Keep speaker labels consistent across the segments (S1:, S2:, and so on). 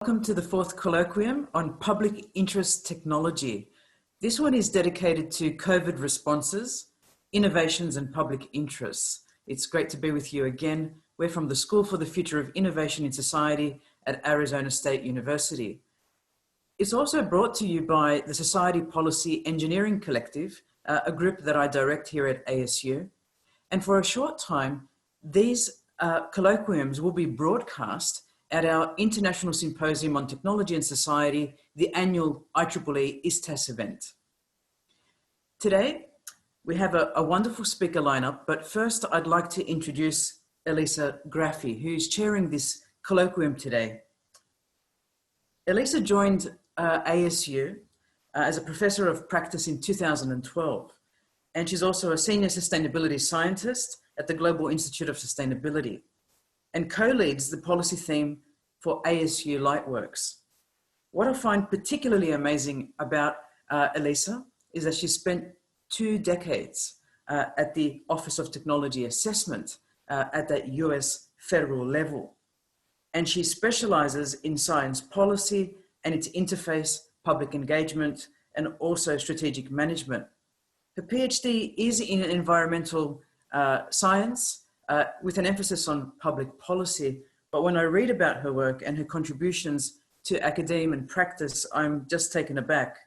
S1: Welcome to the fourth colloquium on public interest technology. This one is dedicated to COVID responses, innovations and public interests. It's great to be with you again. We're from the School for the Future of Innovation in Society at Arizona State University. It's also brought to you by the Society Policy Engineering Collective, a group that I direct here at ASU. And for a short time, these colloquiums will be broadcast at our International Symposium on Technology and Society, the annual IEEE ISTAS event. Today, we have a wonderful speaker lineup, but first I'd like to introduce Elisa Graffi, who's chairing this colloquium today. Elisa joined ASU as a professor of practice in 2012, and she's also a senior sustainability scientist at the Global Institute of Sustainability, and co-leads the policy theme for ASU Lightworks. What I find particularly amazing about Elisa is that she spent 2 decades at the Office of Technology Assessment at that US federal level. And she specializes in science policy and its interface, public engagement, and also strategic management. Her PhD is in environmental science, with an emphasis on public policy. But when I read about her work and her contributions to academia and practice, I'm just taken aback.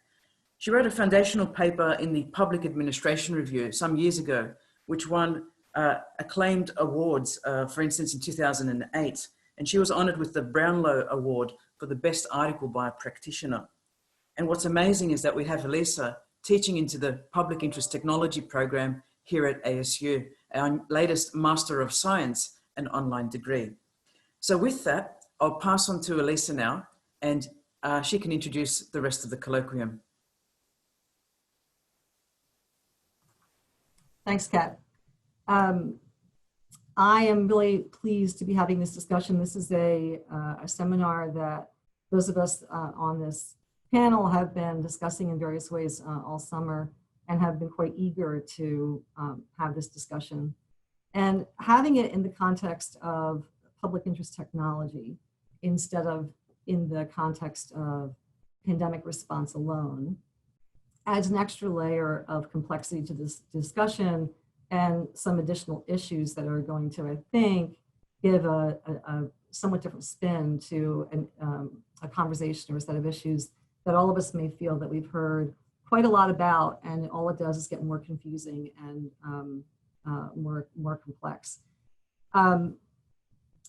S1: She wrote a foundational paper in the Public Administration Review some years ago, which won acclaimed awards, for instance, in 2008. And she was honored with the Brownlow Award for the best article by a practitioner. And what's amazing is that we have Elisa teaching into the Public Interest Technology program here at ASU, our latest Master of Science and online degree. So with that, I'll pass on to Elisa now, and she can introduce the rest of the colloquium.
S2: Thanks, Kat. I am really pleased to be having this discussion. This is a seminar that those of us on this panel have been discussing in various ways all summer, and have been quite eager to have this discussion. And having it in the context of public interest technology instead of in the context of pandemic response alone adds an extra layer of complexity to this discussion and some additional issues that are going to, I think, give a somewhat different spin to a conversation or a set of issues that all of us may feel that we've heard quite a lot about, and all it does is get more confusing and more complex.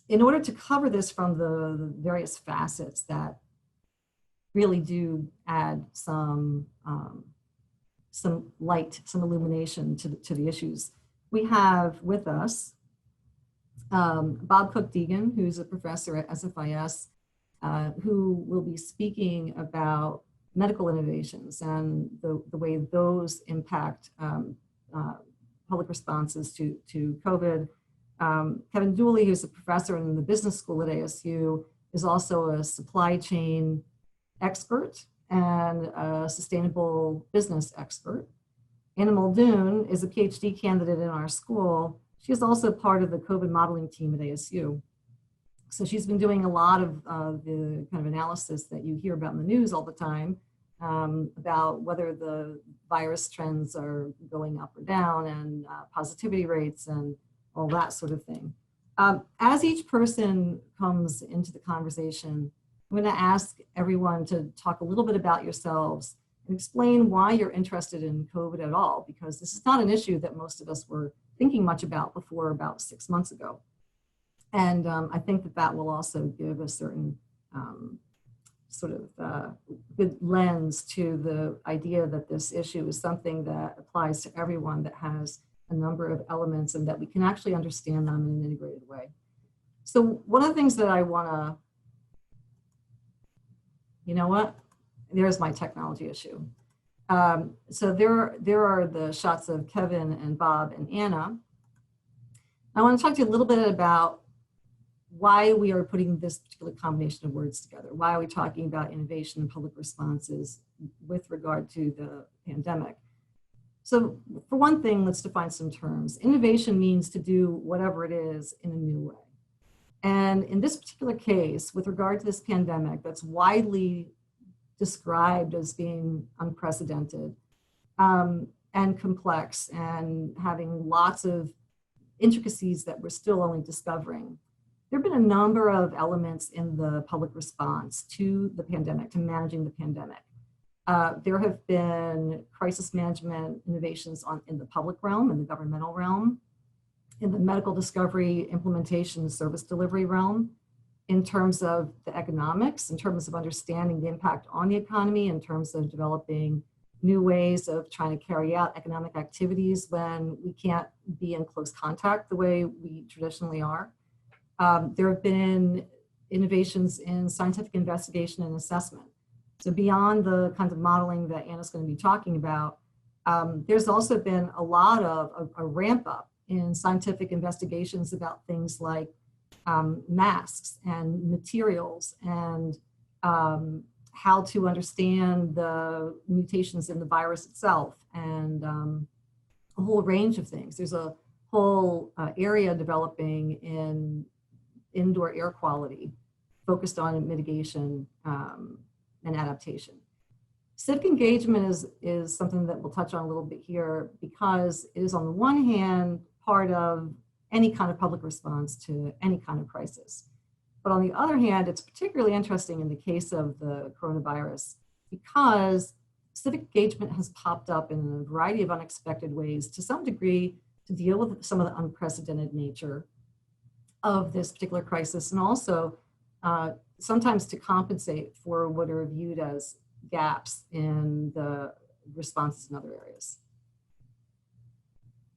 S2: In order to cover this from the various facets that really do add some light, some illumination to the issues, we have with us Bob Cook-Deegan, who's a professor at SFIS, who will be speaking about medical innovations and the way those impact public responses to COVID. Kevin Dooley, who's a professor in the business school at ASU, is also a supply chain expert and a sustainable business expert. Anna Muldoon is a PhD candidate in our school. She is also part of the COVID modeling team at ASU. So she's been doing a lot of the kind of analysis that you hear about in the news all the time about whether the virus trends are going up or down, and positivity rates and all that sort of thing. As each person comes into the conversation, I'm going to ask everyone to talk a little bit about yourselves and explain why you're interested in COVID at all, because this is not an issue that most of us were thinking much about before about 6 months ago. And I think that will also give a certain sort of good lens to the idea that this issue is something that applies to everyone, that has a number of elements, and that we can actually understand them in an integrated way. So one of the things that I want to, you know what, there's my technology issue. So there are the shots of Kevin and Bob and Anna. I want to talk to you a little bit about why we are putting this particular combination of words together. Why are we talking about innovation and public responses with regard to the pandemic? So for one thing, let's define some terms. Innovation means to do whatever it is in a new way. And in this particular case, with regard to this pandemic that's widely described as being unprecedented and complex and having lots of intricacies that we're still only discovering, there have been a number of elements in the public response to the pandemic, to managing the pandemic. There have been crisis management innovations in the public realm, in the governmental realm, in the medical discovery, implementation, service delivery realm, in terms of the economics, in terms of understanding the impact on the economy, in terms of developing new ways of trying to carry out economic activities when we can't be in close contact the way we traditionally are. There have been innovations in scientific investigation and assessment. So beyond the kinds of modeling that Anna's going to be talking about, there's also been a lot of a ramp up in scientific investigations about things like masks and materials and how to understand the mutations in the virus itself and a whole range of things. There's a whole area developing in indoor air quality focused on mitigation and adaptation. Civic engagement is something that we'll touch on a little bit here because it is on the one hand part of any kind of public response to any kind of crisis. But on the other hand, it's particularly interesting in the case of the coronavirus because civic engagement has popped up in a variety of unexpected ways to some degree to deal with some of the unprecedented nature of this particular crisis and also sometimes to compensate for what are viewed as gaps in the responses in other areas.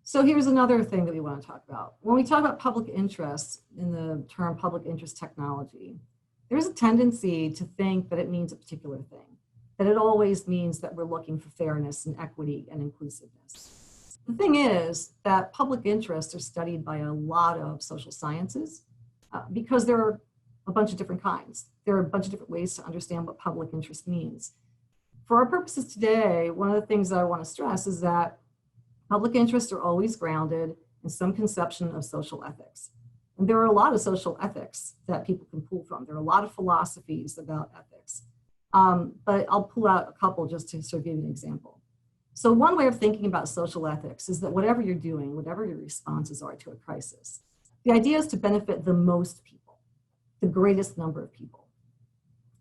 S2: So here's another thing that we want to talk about. When we talk about public interest in the term public interest technology, there's a tendency to think that it means a particular thing, that it always means that we're looking for fairness and equity and inclusiveness. The thing is that public interests are studied by a lot of social sciences because there are a bunch of different kinds. There are a bunch of different ways to understand what public interest means. For our purposes today, one of the things that I want to stress is that public interests are always grounded in some conception of social ethics. And there are a lot of social ethics that people can pull from. There are a lot of philosophies about ethics. But I'll pull out a couple just to sort of give you an example. So one way of thinking about social ethics is that whatever you're doing, whatever your responses are to a crisis, the idea is to benefit the most people, the greatest number of people.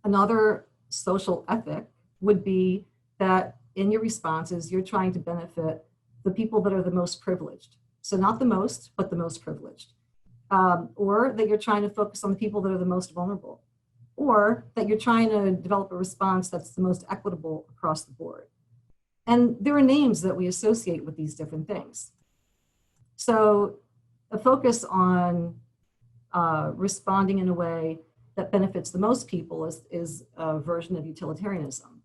S2: Another social ethic would be that in your responses, you're trying to benefit the people that are the most privileged. So not the most, but the most privileged. Or that you're trying to focus on the people that are the most vulnerable. Or that you're trying to develop a response that's the most equitable across the board. And there are names that we associate with these different things. So a focus on responding in a way that benefits the most people is a version of utilitarianism.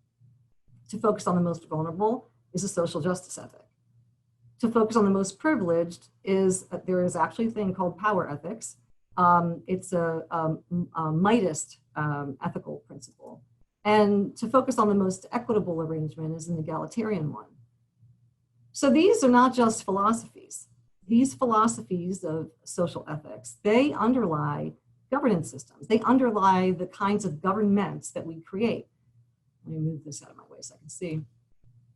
S2: To focus on the most vulnerable is a social justice ethic. To focus on the most privileged is, there is actually a thing called power ethics. It's a Mightiest ethical principle. And to focus on the most equitable arrangement is an egalitarian one. So these are not just philosophies. These philosophies of social ethics, they underlie governance systems. They underlie the kinds of governments that we create. Let me move this out of my way so I can see.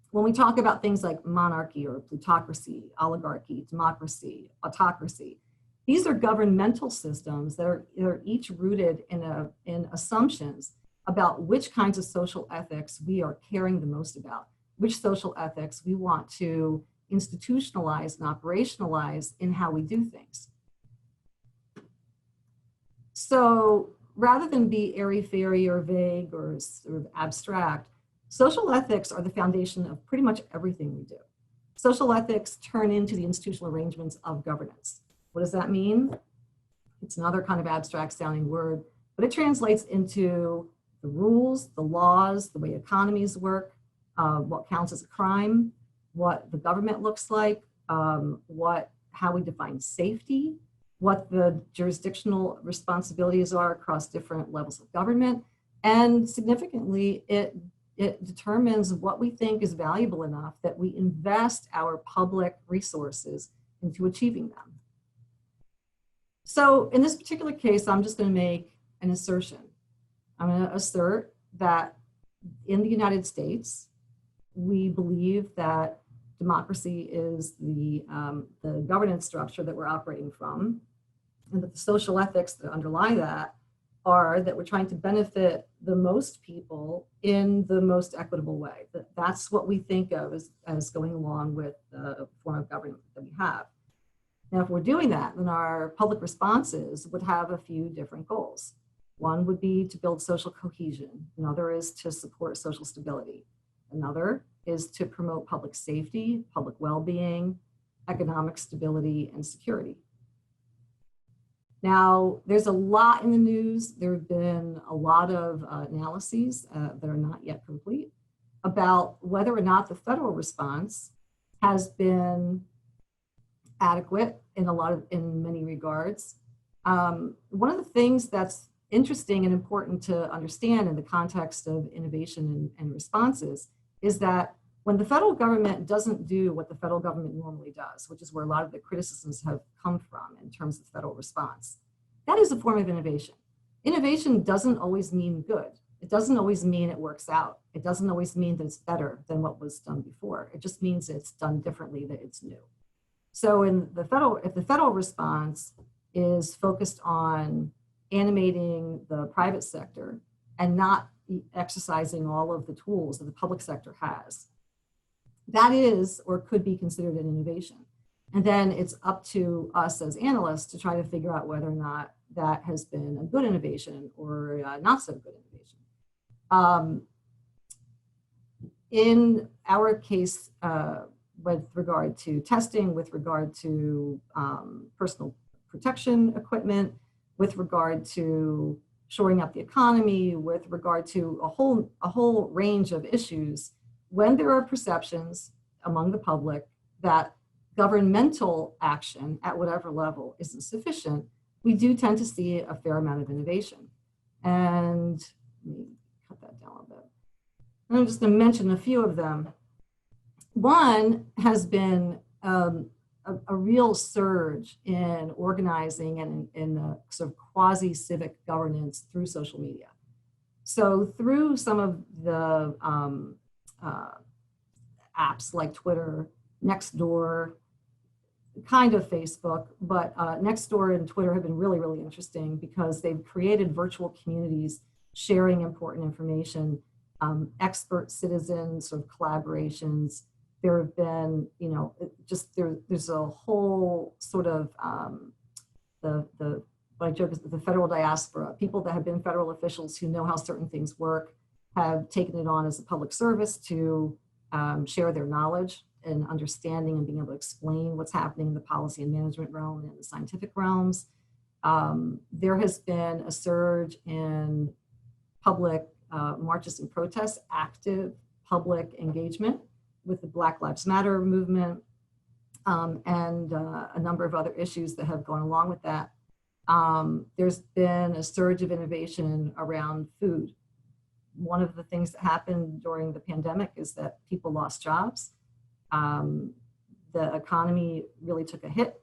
S2: When we talk about things like monarchy or plutocracy, oligarchy, democracy, autocracy, these are governmental systems that are each rooted in assumptions about which kinds of social ethics we are caring the most about, which social ethics we want to institutionalize and operationalize in how we do things. So rather than be airy-fairy or vague or sort of abstract, social ethics are the foundation of pretty much everything we do. Social ethics turn into the institutional arrangements of governance. What does that mean? It's another kind of abstract sounding word, but it translates into the rules, the laws, the way economies work, what counts as a crime, what the government looks like, how we define safety, what the jurisdictional responsibilities are across different levels of government, and significantly, it determines what we think is valuable enough that we invest our public resources into achieving them. So in this particular case, I'm just going to make an assertion. I'm going to assert that in the United States, we believe that democracy is the governance structure that we're operating from, and that the social ethics that underlie that are that we're trying to benefit the most people in the most equitable way. That's what we think of as going along with the form of government that we have. Now, if we're doing that, then our public responses would have a few different goals. One would be to build social cohesion. Another is to support social stability. Another is to promote public safety, public well-being, economic stability, and security. Now, there's a lot in the news. There have been a lot of analyses that are not yet complete about whether or not the federal response has been adequate in many regards. One of the things that's interesting and important to understand in the context of innovation and responses is that when the federal government doesn't do what the federal government normally does, which is where a lot of the criticisms have come from in terms of federal response, that is a form of innovation. Innovation doesn't always mean good. It doesn't always mean it works out. It doesn't always mean that it's better than what was done before. It just means it's done differently, that it's new. So if the federal response is focused on animating the private sector and not exercising all of the tools that the public sector has, that is or could be considered an innovation. And then it's up to us as analysts to try to figure out whether or not that has been a good innovation or not so good innovation. In our case, with regard to testing, with regard to personal protection equipment, with regard to shoring up the economy, with regard to a whole range of issues, when there are perceptions among the public that governmental action at whatever level isn't sufficient, we do tend to see a fair amount of innovation. And let me cut that down a bit. I'm just going to mention a few of them. One has been a real surge in organizing and in sort of quasi-civic governance through social media. So through some of the apps like Twitter, Nextdoor, kind of Facebook, but Nextdoor and Twitter have been really, really interesting because they've created virtual communities sharing important information, expert citizens, sort of collaborations. There have been, there's a whole sort of what I joke is the federal diaspora, people that have been federal officials who know how certain things work, have taken it on as a public service to share their knowledge and understanding and being able to explain what's happening in the policy and management realm and in the scientific realms. There has been a surge in public marches and protests, active public engagement with the Black Lives Matter movement and a number of other issues that have gone along with that. There's been a surge of innovation around food. One of the things that happened during the pandemic is that people lost jobs. The economy really took a hit.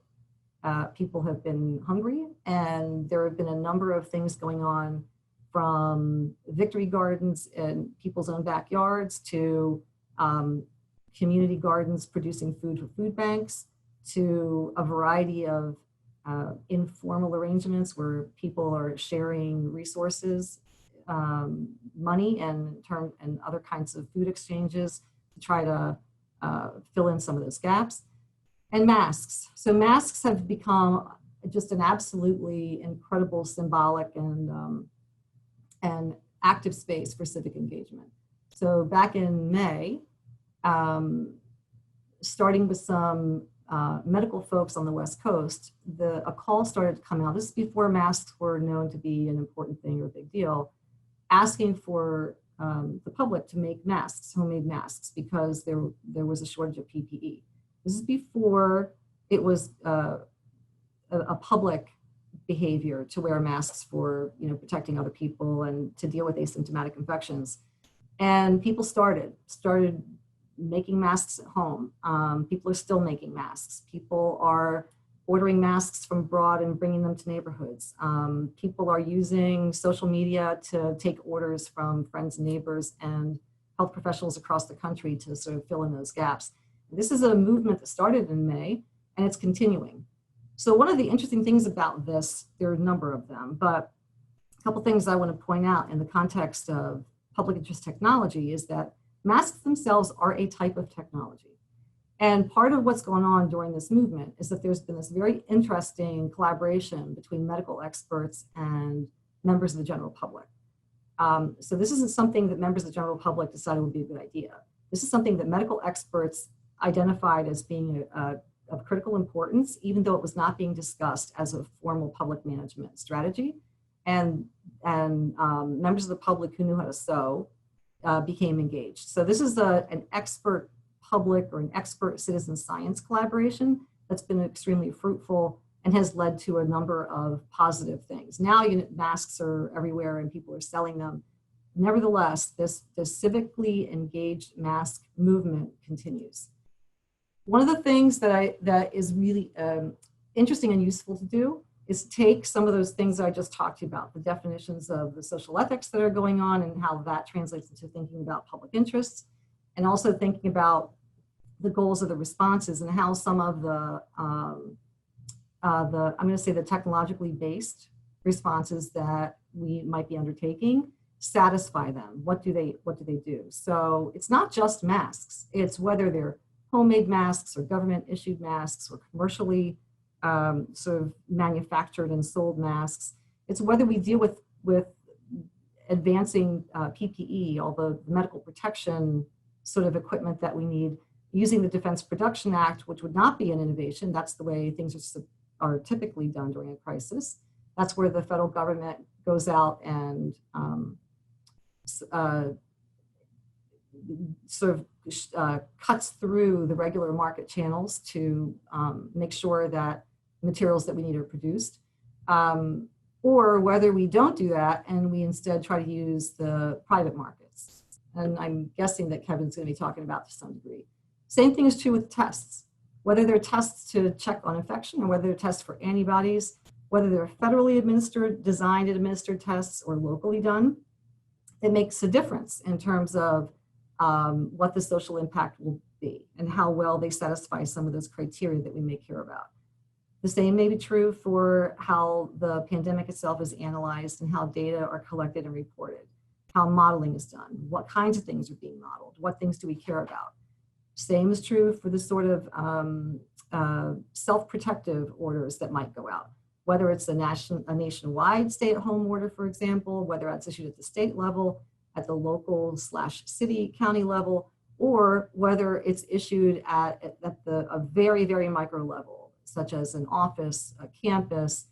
S2: People have been hungry, and there have been a number of things going on from victory gardens in people's own backyards to community gardens producing food for food banks to a variety of informal arrangements where people are sharing resources, money and other kinds of food exchanges to try to fill in some of those gaps. And masks. So masks have become just an absolutely incredible symbolic and active space for civic engagement. So back in May, starting with some medical folks on the West Coast, a call started to come out. This is before masks were known to be an important thing or a big deal, asking for the public to make masks, homemade masks, because there was a shortage of PPE. This is before it was a public behavior to wear masks for protecting other people and to deal with asymptomatic infections. And people started making masks at home. People are still making masks. People are ordering masks from abroad and bringing them to neighborhoods. People are using social media to take orders from friends and neighbors and health professionals across the country to sort of fill in those gaps. This is a movement that started in May, and it's continuing. So one of the interesting things about this, there are a number of them, but a couple things I want to point out in the context of public interest technology is that masks themselves are a type of technology. And part of what's going on during this movement is that there's been this very interesting collaboration between medical experts and members of the general public. So this isn't something that members of the general public decided would be a good idea. This is something that medical experts identified as being of critical importance, even though it was not being discussed as a formal public management strategy. And members of the public who knew how to sew became engaged. So this is an expert public or an expert citizen science collaboration that's been extremely fruitful and has led to a number of positive things. Now masks are everywhere and people are selling them. Nevertheless, this civically engaged mask movement continues. One of the things that is really interesting and useful to do is take some of those things I just talked to you about, the definitions of the social ethics that are going on and how that translates into thinking about public interests, and also thinking about the goals of the responses and how some of the I'm going to say the technologically based responses that we might be undertaking satisfy them. What do they do? So it's not just masks. It's whether they're homemade masks or government issued masks or commercially sort of manufactured and sold masks. It's whether we deal with advancing PPE, all the medical protection sort of equipment that we need, using the Defense Production Act, which would not be an innovation. That's the way things are typically done during a crisis. That's where the federal government goes out and cuts through the regular market channels to make sure that materials that we need are produced. Or whether we don't do that and we instead try to use the private markets. And I'm guessing that Kevin's going to be talking about to some degree. Same thing is true with tests, whether they're tests to check on infection or whether they're tests for antibodies, whether they're federally administered, designed and administered tests or locally done. It makes a difference in terms of what the social impact will be and how well they satisfy some of those criteria that we may care about. The same may be true for how the pandemic itself is analyzed and how data are collected and reported, how modeling is done, what kinds of things are being modeled, what things do we care about. Same is true for the sort of self-protective orders that might go out, whether it's a nationwide stay-at-home order, for example, whether that's issued at the state level, at the local / city, county level, or whether it's issued at a very, very micro level, such as an office, a campus.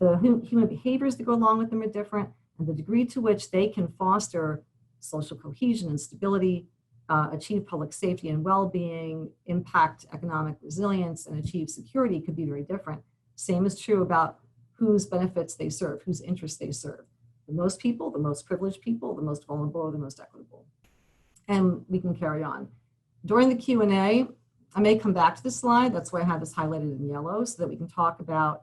S2: The human behaviors that go along with them are different, and the degree to which they can foster social cohesion and stability, achieve public safety and well-being, impact economic resilience, and achieve security could be very different. Same is true about whose benefits they serve, whose interests they serve. The most people, the most privileged people, the most vulnerable, the most equitable. And we can carry on. During the Q&A, I may come back to this slide. That's why I have this highlighted in yellow so that we can talk about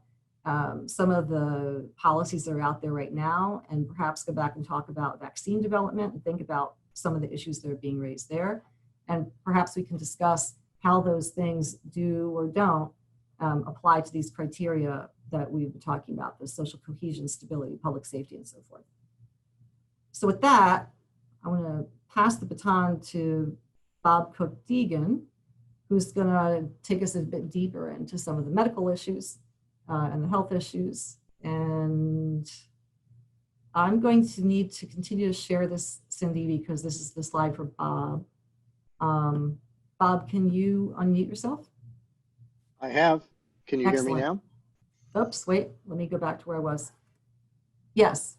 S2: some of the policies that are out there right now and perhaps go back and talk about vaccine development and think about some of the issues that are being raised there. And perhaps we can discuss how those things do or don't apply to these criteria that we've been talking about, the social cohesion, stability, public safety, and so forth. So with that, I want to pass the baton to Bob Cook-Deegan, who's going to take us a bit deeper into some of the medical issues and the health issues. And I'm going to need to continue to share this, Cindy, because this is the slide for Bob. Bob, can you unmute yourself?
S3: I have. Can you
S2: Excellent.
S3: hear me now?
S2: Oops, wait, let me go back to where I was. Yes.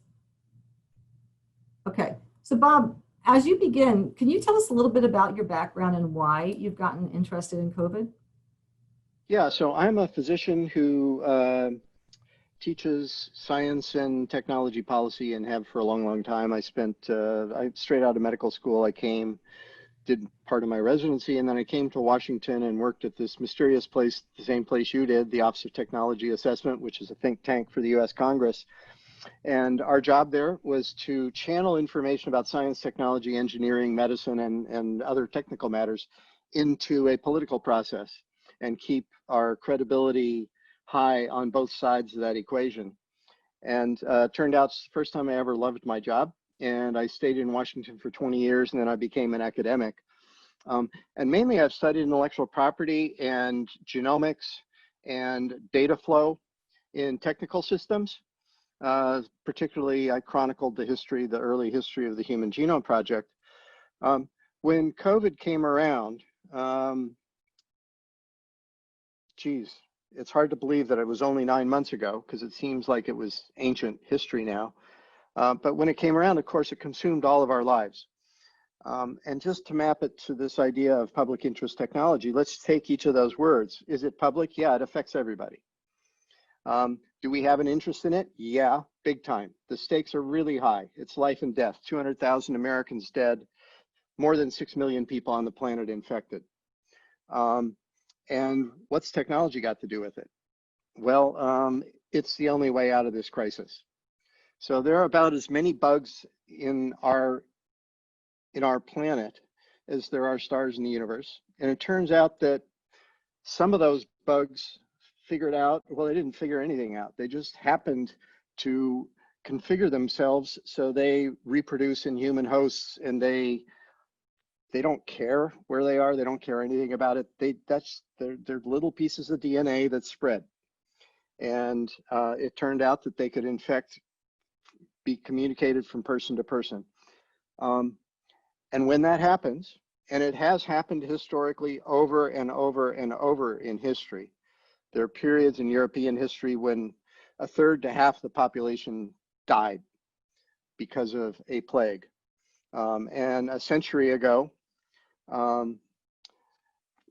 S2: Okay, so Bob, as you begin, can you tell us a little bit about your background and why you've gotten interested in COVID?
S3: Yeah, so I'm a physician who teaches science and technology policy and have for a long, long time. I spent, straight out of medical school, I came did part of my residency, and then I came to Washington and worked at this mysterious place, the same place you did, the Office of Technology Assessment, which is a think tank for the US Congress. And our job there was to channel information about science, technology, engineering, medicine, and other technical matters into a political process and keep our credibility high on both sides of that equation. And turned out it's the first time I ever loved my job. And I stayed in Washington for 20 years, and then I became an academic. And mainly I've studied intellectual property and genomics and data flow in technical systems. Particularly, I chronicled the early history of the Human Genome Project. When COVID came around, it's hard to believe that it was only 9 months ago, because it seems like it was ancient history now. But when it came around, of course, it consumed all of our lives. And just to map it to this idea of public interest technology, let's take each of those words. Is it public? Yeah, it affects everybody. Do we have an interest in it? Yeah, big time. The stakes are really high. It's life and death. 200,000 Americans dead, more than 6 million people on the planet infected. And what's technology got to do with it? Well, it's the only way out of this crisis. So there are about as many bugs in our planet as there are stars in the universe. And it turns out that some of those bugs figured out, well, they didn't figure anything out. They just happened to configure themselves so they reproduce in human hosts, and they don't care where they are. They don't care anything about it. They're little pieces of DNA that spread. And it turned out that they could be communicated from person to person. And when that happens, and it has happened historically over and over and over in history, there are periods in European history when a third to half the population died because of a plague. And a century ago,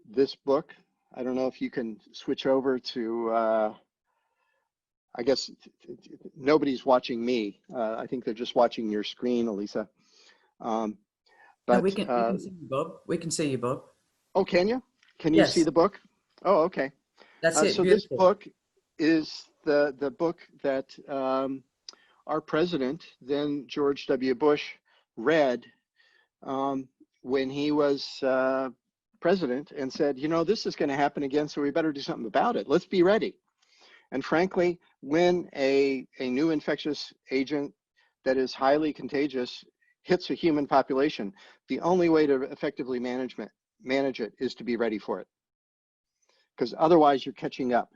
S3: this book, I don't know if you can switch over to, I guess nobody's watching me. I think they're just watching your screen, Elisa.
S1: No,
S3: But
S1: we can see you, Bob. We can see you, Bob.
S3: oh, can you? Can you
S1: Yes.
S3: see the book? Oh, okay.
S1: That's it.
S3: So
S1: Beautiful.
S3: this book is the book that our president, then George W. Bush, read when he was president, and said, you know, this is going to happen again, so we better do something about it. Let's be ready. And frankly, when a new infectious agent that is highly contagious hits a human population, the only way to effectively manage it is to be ready for it, because otherwise you're catching up.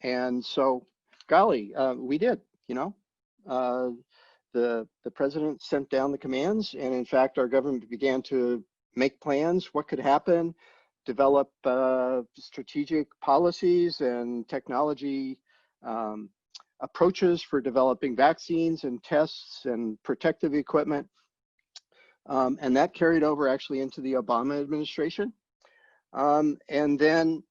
S3: And so, golly, we did, you know. The president sent down the commands, and in fact, our government began to make plans, what could happen, develop strategic policies and technology approaches for developing vaccines and tests and protective equipment. And that carried over actually into the Obama administration. And then,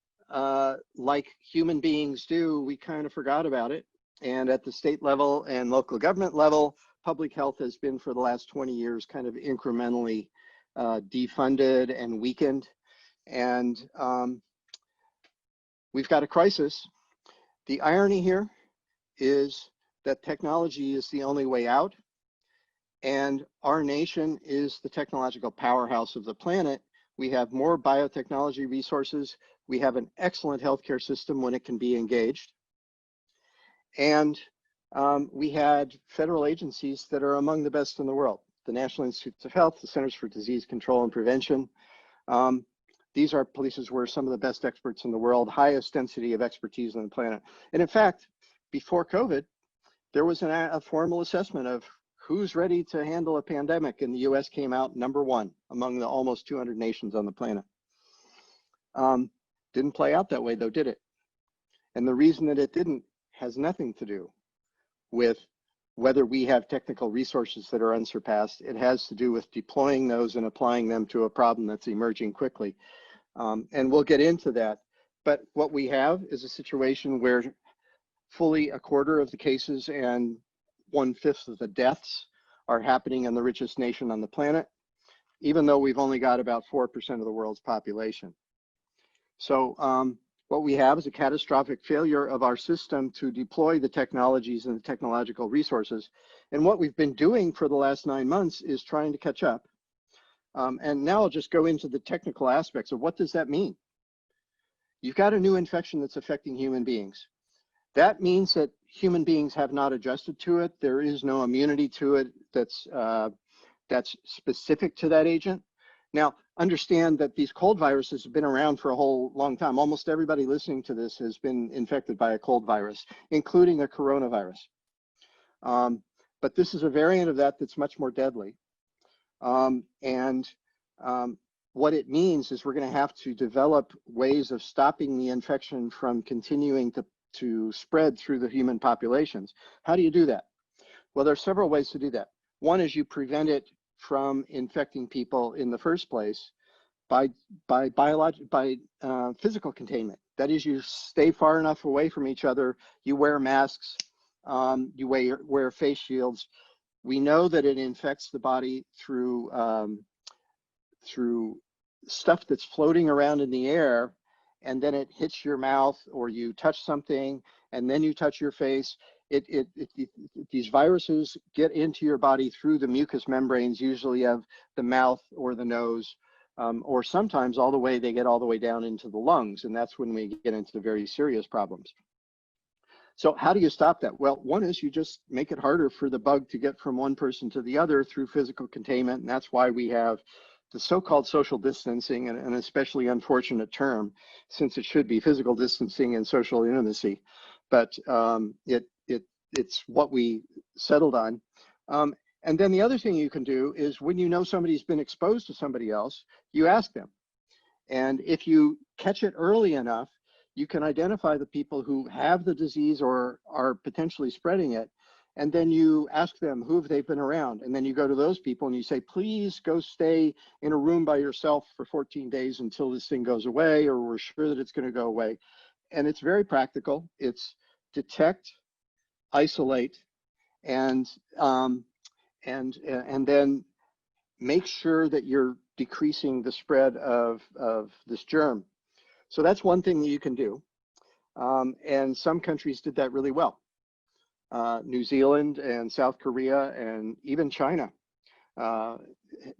S3: like human beings do, we kind of forgot about it. And at the state level and local government level, public health has been for the last 20 years kind of incrementally defunded and weakened. And we've got a crisis. The irony here is that technology is the only way out, and our nation is the technological powerhouse of the planet. We have more biotechnology resources. We have an excellent healthcare system when it can be engaged. And we had federal agencies that are among the best in the world. The National Institutes of Health, the Centers for Disease Control and Prevention. These are places where some of the best experts in the world, highest density of expertise on the planet. And in fact, before COVID, there was a formal assessment of who's ready to handle a pandemic, and the US came out #1 among the almost 200 nations on the planet. Didn't play out that way though, did it? And the reason that it didn't has nothing to do with whether we have technical resources that are unsurpassed. It has to do with deploying those and applying them to a problem that's emerging quickly. And we'll get into that. But what we have is a situation where fully a quarter of the cases and 1/5 of the deaths are happening in the richest nation on the planet. even though we've only got about 4% of the world's population. So what we have is a catastrophic failure of our system to deploy the technologies and the technological resources. And what we've been doing for the last 9 months is trying to catch up. And now I'll just go into the technical aspects of what does that mean? You've got a new infection that's affecting human beings. That means that human beings have not adjusted to it. There is no immunity to it that's specific to that agent. Now, understand that these cold viruses have been around for a whole long time. Almost everybody listening to this has been infected by a cold virus, including a coronavirus. But this is a variant of that that's much more deadly. What it means is we're going to have to develop ways of stopping the infection from continuing to spread through the human populations. How do you do that? Well, there are several ways to do that. One is you prevent it from infecting people in the first place by physical containment. That is, you stay far enough away from each other, you wear masks, you wear face shields. We know that it infects the body through stuff that's floating around in the air, and then it hits your mouth, or you touch something and then you touch your face. These viruses get into your body through the mucous membranes, usually of the mouth or the nose, or sometimes they get all the way down into the lungs, and that's when we get into the very serious problems. So how do you stop that? Well, one is you just make it harder for the bug to get from one person to the other through physical containment, and that's why we have the so-called social distancing, an especially unfortunate term, since it should be physical distancing and social intimacy, but it's what we settled on. And then the other thing you can do is, when you know somebody's been exposed to somebody else, you ask them. And if you catch it early enough, you can identify the people who have the disease or are potentially spreading it. And then you ask them, who have they been around? And then you go to those people and you say, please go stay in a room by yourself for 14 days until this thing goes away, or we're sure that it's going to go away. And it's very practical. It's detect, isolate, and then make sure that you're decreasing the spread of this germ. So that's one thing that you can do. And some countries did that really well. New Zealand and South Korea and even China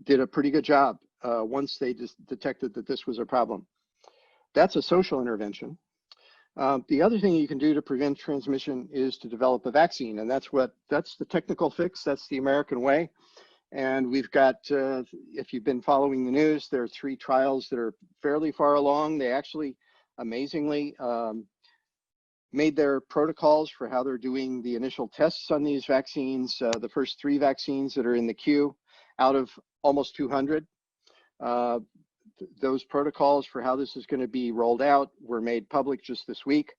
S3: did a pretty good job once they just detected that this was a problem. That's a social intervention. The other thing you can do to prevent transmission is to develop a vaccine, and that's the technical fix. That's the American way. And we've got, if you've been following the news, there are 3 trials that are fairly far along. They actually, amazingly, made their protocols for how they're doing the initial tests on these vaccines. The first 3 vaccines that are in the queue out of almost 200. Those protocols for how this is going to be rolled out were made public just this week.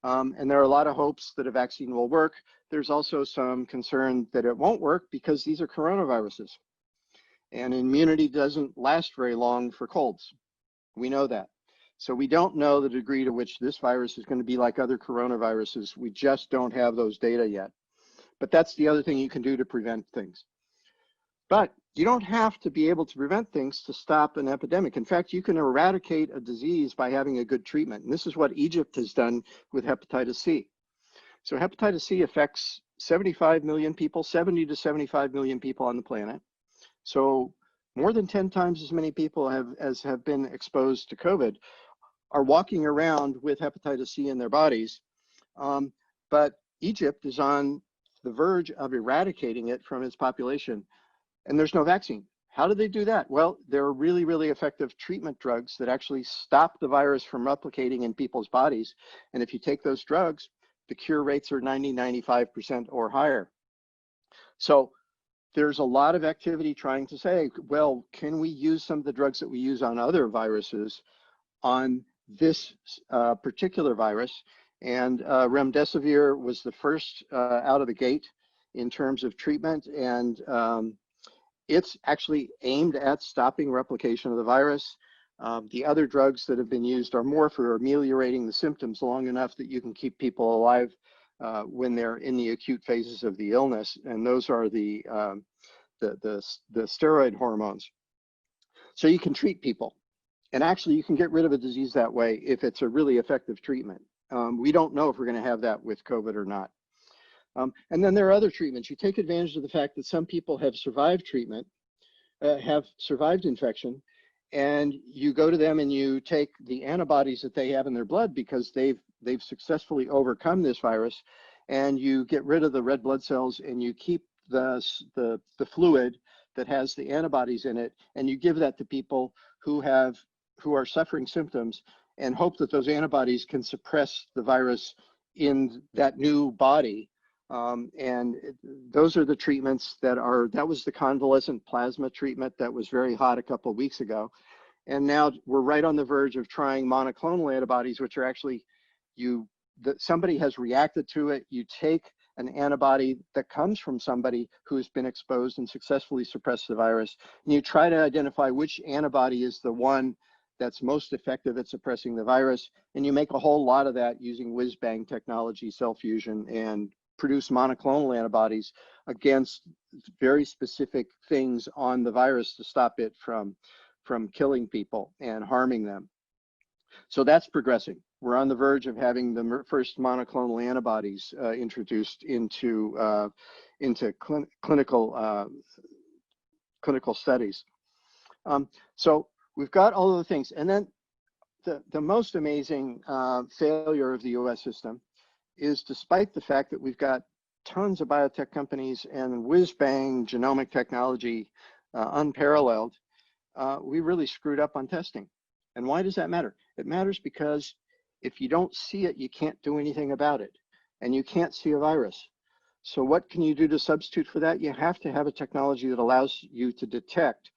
S3: And there are a lot of hopes that a vaccine will work. There's also some concern that it won't work because these are coronaviruses. And immunity doesn't last very long for colds. We know that. So we don't know the degree to which this virus is going to be like other coronaviruses. We just don't have those data yet. But that's the other thing you can do to prevent things. But you don't have to be able to prevent things to stop an epidemic. In fact, you can eradicate a disease by having a good treatment. And this is what Egypt has done with hepatitis C. So hepatitis C affects 75 million people, 70 to 75 million people on the planet. So more than 10 times as many people as have been exposed to COVID are walking around with hepatitis C in their bodies. But Egypt is on the verge of eradicating it from its population, and there's no vaccine. How do they do that? Well, there are really, really effective treatment drugs that actually stop the virus from replicating in people's bodies. And if you take those drugs, the cure rates are 90, 95% or higher. So there's a lot of activity trying to say, well, can we use some of the drugs that we use on other viruses on this particular virus? And remdesivir was the first out of the gate in terms of treatment, and it's actually aimed at stopping replication of the virus. The other drugs that have been used are more for ameliorating the symptoms long enough that you can keep people alive when they're in the acute phases of the illness, and those are the steroid hormones. So you can treat people. And actually, you can get rid of a disease that way if it's a really effective treatment. We don't know if we're going to have that with COVID or not. And then there are other treatments. You take advantage of the fact that some people have survived treatment, have survived infection, and you go to them and you take the antibodies that they have in their blood because they've successfully overcome this virus, and you get rid of the red blood cells and you keep the fluid that has the antibodies in it, and you give that to people who are suffering symptoms and hope that those antibodies can suppress the virus in that new body. Those are the treatments that was the convalescent plasma treatment that was very hot a couple of weeks ago. And now we're right on the verge of trying monoclonal antibodies, which are actually, somebody has reacted to it. You take an antibody that comes from somebody who's been exposed and successfully suppressed the virus, and you try to identify which antibody is the one that's most effective at suppressing the virus, and you make a whole lot of that using whiz-bang technology, cell fusion, and produce monoclonal antibodies against very specific things on the virus to stop it from killing people and harming them. So that's progressing. We're on the verge of having the first monoclonal antibodies introduced into clinical studies. So we've got all of the things. And then the most amazing failure of the US system is, despite the fact that we've got tons of biotech companies and whiz-bang genomic technology unparalleled, we really screwed up on testing. And why does that matter? It matters because if you don't see it, you can't do anything about it. And you can't see a virus. So what can you do to substitute for that? You have to have a technology that allows you to detect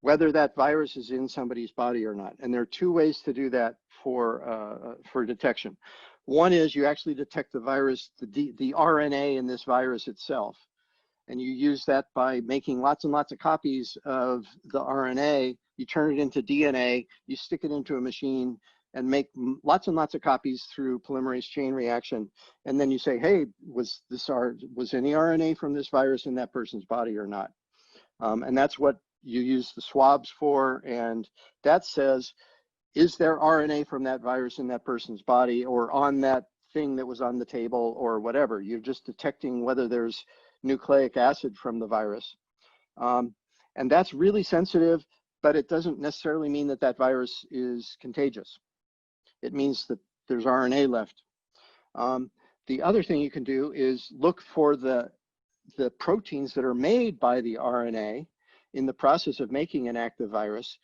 S3: whether that virus is in somebody's body or not. And there are two ways to do that for detection. One is you actually detect the virus, the RNA in this virus itself. And you use that by making lots and lots of copies of the RNA. You turn it into DNA, you stick it into a machine and make lots and lots of copies through polymerase chain reaction. And then you say, hey, was any RNA from this virus in that person's body or not? And that's what you use the swabs for. And that says, is there RNA from that virus in that person's body or on that thing that was on the table or whatever? You're just detecting whether there's nucleic acid from the virus. And that's really sensitive, but it doesn't necessarily mean that that virus is contagious. It means that there's RNA left. The other thing you can do is look for the proteins that are made by the RNA in the process of making an active virus.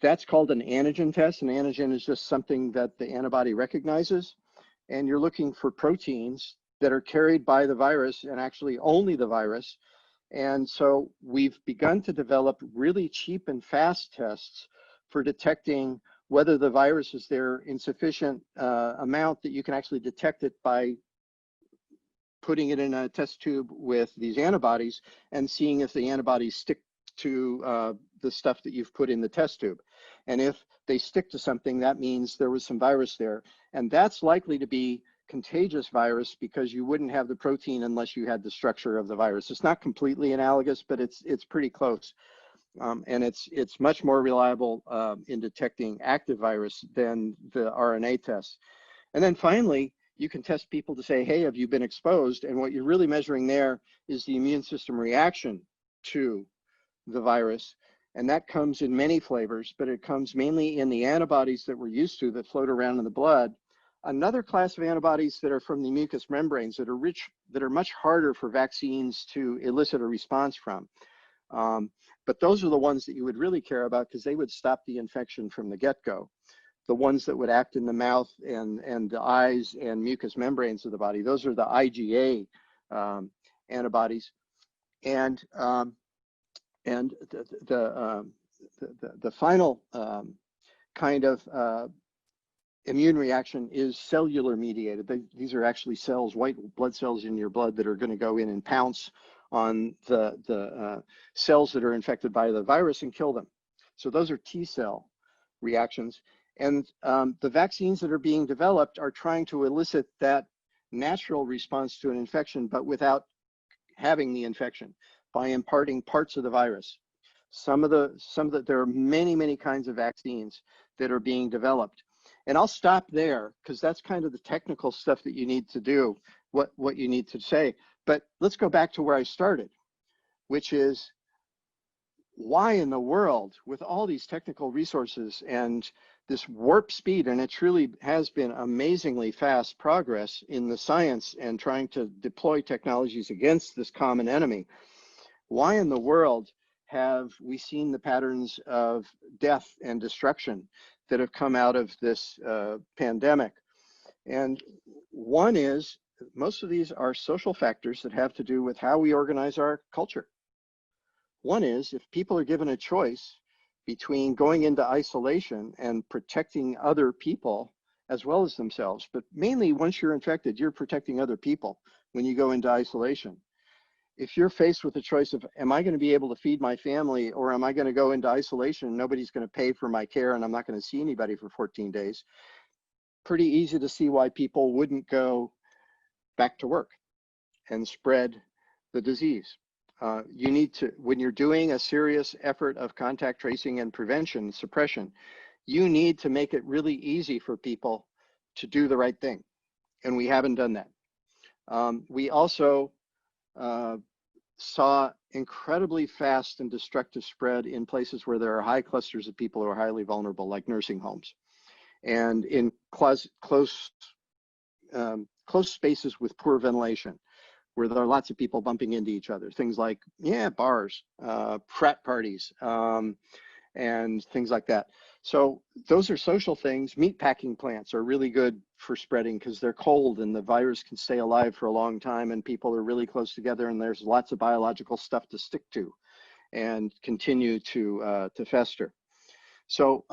S3: That's called an antigen test. An antigen is just something that the antibody recognizes. And you're looking for proteins that are carried by the virus, and actually only the virus. And so we've begun to develop really cheap and fast tests for detecting whether the virus is there in sufficient amount that you can actually detect it by putting it in a test tube with these antibodies and seeing if the antibodies stick to the stuff that you've put in the test tube. And if they stick to something, that means there was some virus there. And that's likely to be contagious virus because you wouldn't have the protein unless you had the structure of the virus. It's not completely analogous, but it's pretty close. And it's much more reliable in detecting active virus than the RNA tests. And then finally, you can test people to say, hey, have you been exposed? And what you're really measuring there is the immune system reaction to the virus. And that comes in many flavors, but it comes mainly in the antibodies that we're used to that float around in the blood. Another class of antibodies that are from the mucous membranes that are much harder for vaccines to elicit a response from. But those are the ones that you would really care about because they would stop the infection from the get-go. The ones that would act in the mouth and the eyes and mucous membranes of the body, those are the IgA antibodies. And the final kind of immune reaction is cellular mediated. These are actually cells, white blood cells in your blood that are going to go in and pounce on the cells that are infected by the virus and kill them. So those are T cell reactions. And the vaccines that are being developed are trying to elicit that natural response to an infection, but without having the infection, by imparting parts of the virus. There are many kinds of vaccines that are being developed. And I'll stop there because that's kind of the technical stuff that you need to do, what you need to say. But let's go back to where I started, which is why in the world, with all these technical resources and this warp speed, and it truly has been amazingly fast progress in the science and trying to deploy technologies against this common enemy, why in the world have we seen the patterns of death and destruction that have come out of this pandemic? And one is, most of these are social factors that have to do with how we organize our culture. One is, if people are given a choice between going into isolation and protecting other people as well as themselves, but mainly once you're infected, you're protecting other people when you go into isolation. If you're faced with the choice of, am I going to be able to feed my family, or am I going to go into isolation and nobody's going to pay for my care and I'm not going to see anybody for 14 days, pretty easy to see why people wouldn't go back to work and spread the disease. You need to, when you're doing a serious effort of contact tracing and prevention, suppression, you need to make it really easy for people to do the right thing. And we haven't done that. We also saw incredibly fast and destructive spread in places where there are high clusters of people who are highly vulnerable, like nursing homes, and in close spaces with poor ventilation, where there are lots of people bumping into each other. Things like, bars, frat parties, and things like that. So those are social things. Meatpacking plants are really good for spreading because they're cold and the virus can stay alive for a long time, and people are really close together and there's lots of biological stuff to stick to and continue to fester. So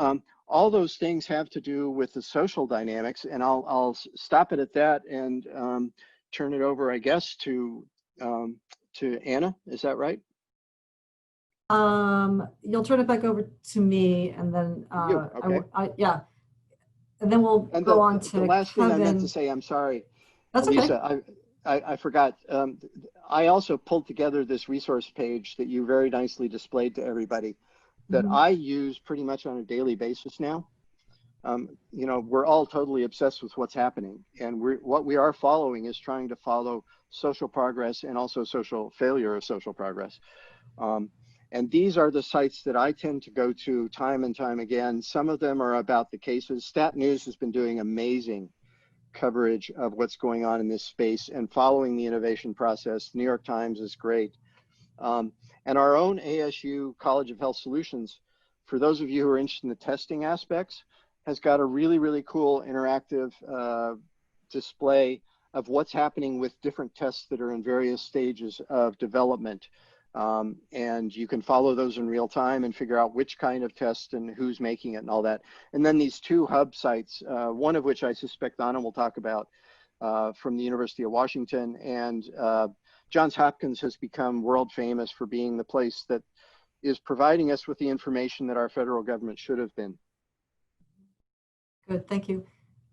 S3: all those things have to do with the social dynamics, and I'll stop it at that and turn it over, I guess, to Anna. Is that right?
S2: You'll turn it back over to me, and then
S3: okay.
S2: and then we'll go on to
S3: the last
S2: Kevin.
S3: thing I meant to say, I'm sorry,
S2: That's
S3: Lisa,
S2: okay.
S3: I forgot. I also pulled together this resource page that you very nicely displayed to everybody that I use pretty much on a daily basis now. You know, we're all totally obsessed with what's happening, and what we are following is trying to follow social progress and also social failure of social progress. And these are the sites that I tend to go to time and time again. Some of them are about the cases. Stat News has been doing amazing coverage of what's going on in this space and following the innovation process. New York Times is great. And our own ASU College of Health Solutions, for those of you who are interested in the testing aspects, has got a really, really cool interactive display of what's happening with different tests that are in various stages of development. And you can follow those in real time and figure out which kind of test and who's making it and all that. And then these two hub sites, one of which I suspect Anna will talk about, from the University of Washington, and Johns Hopkins has become world famous for being the place that is providing us with the information that our federal government should have been.
S2: Good, thank you.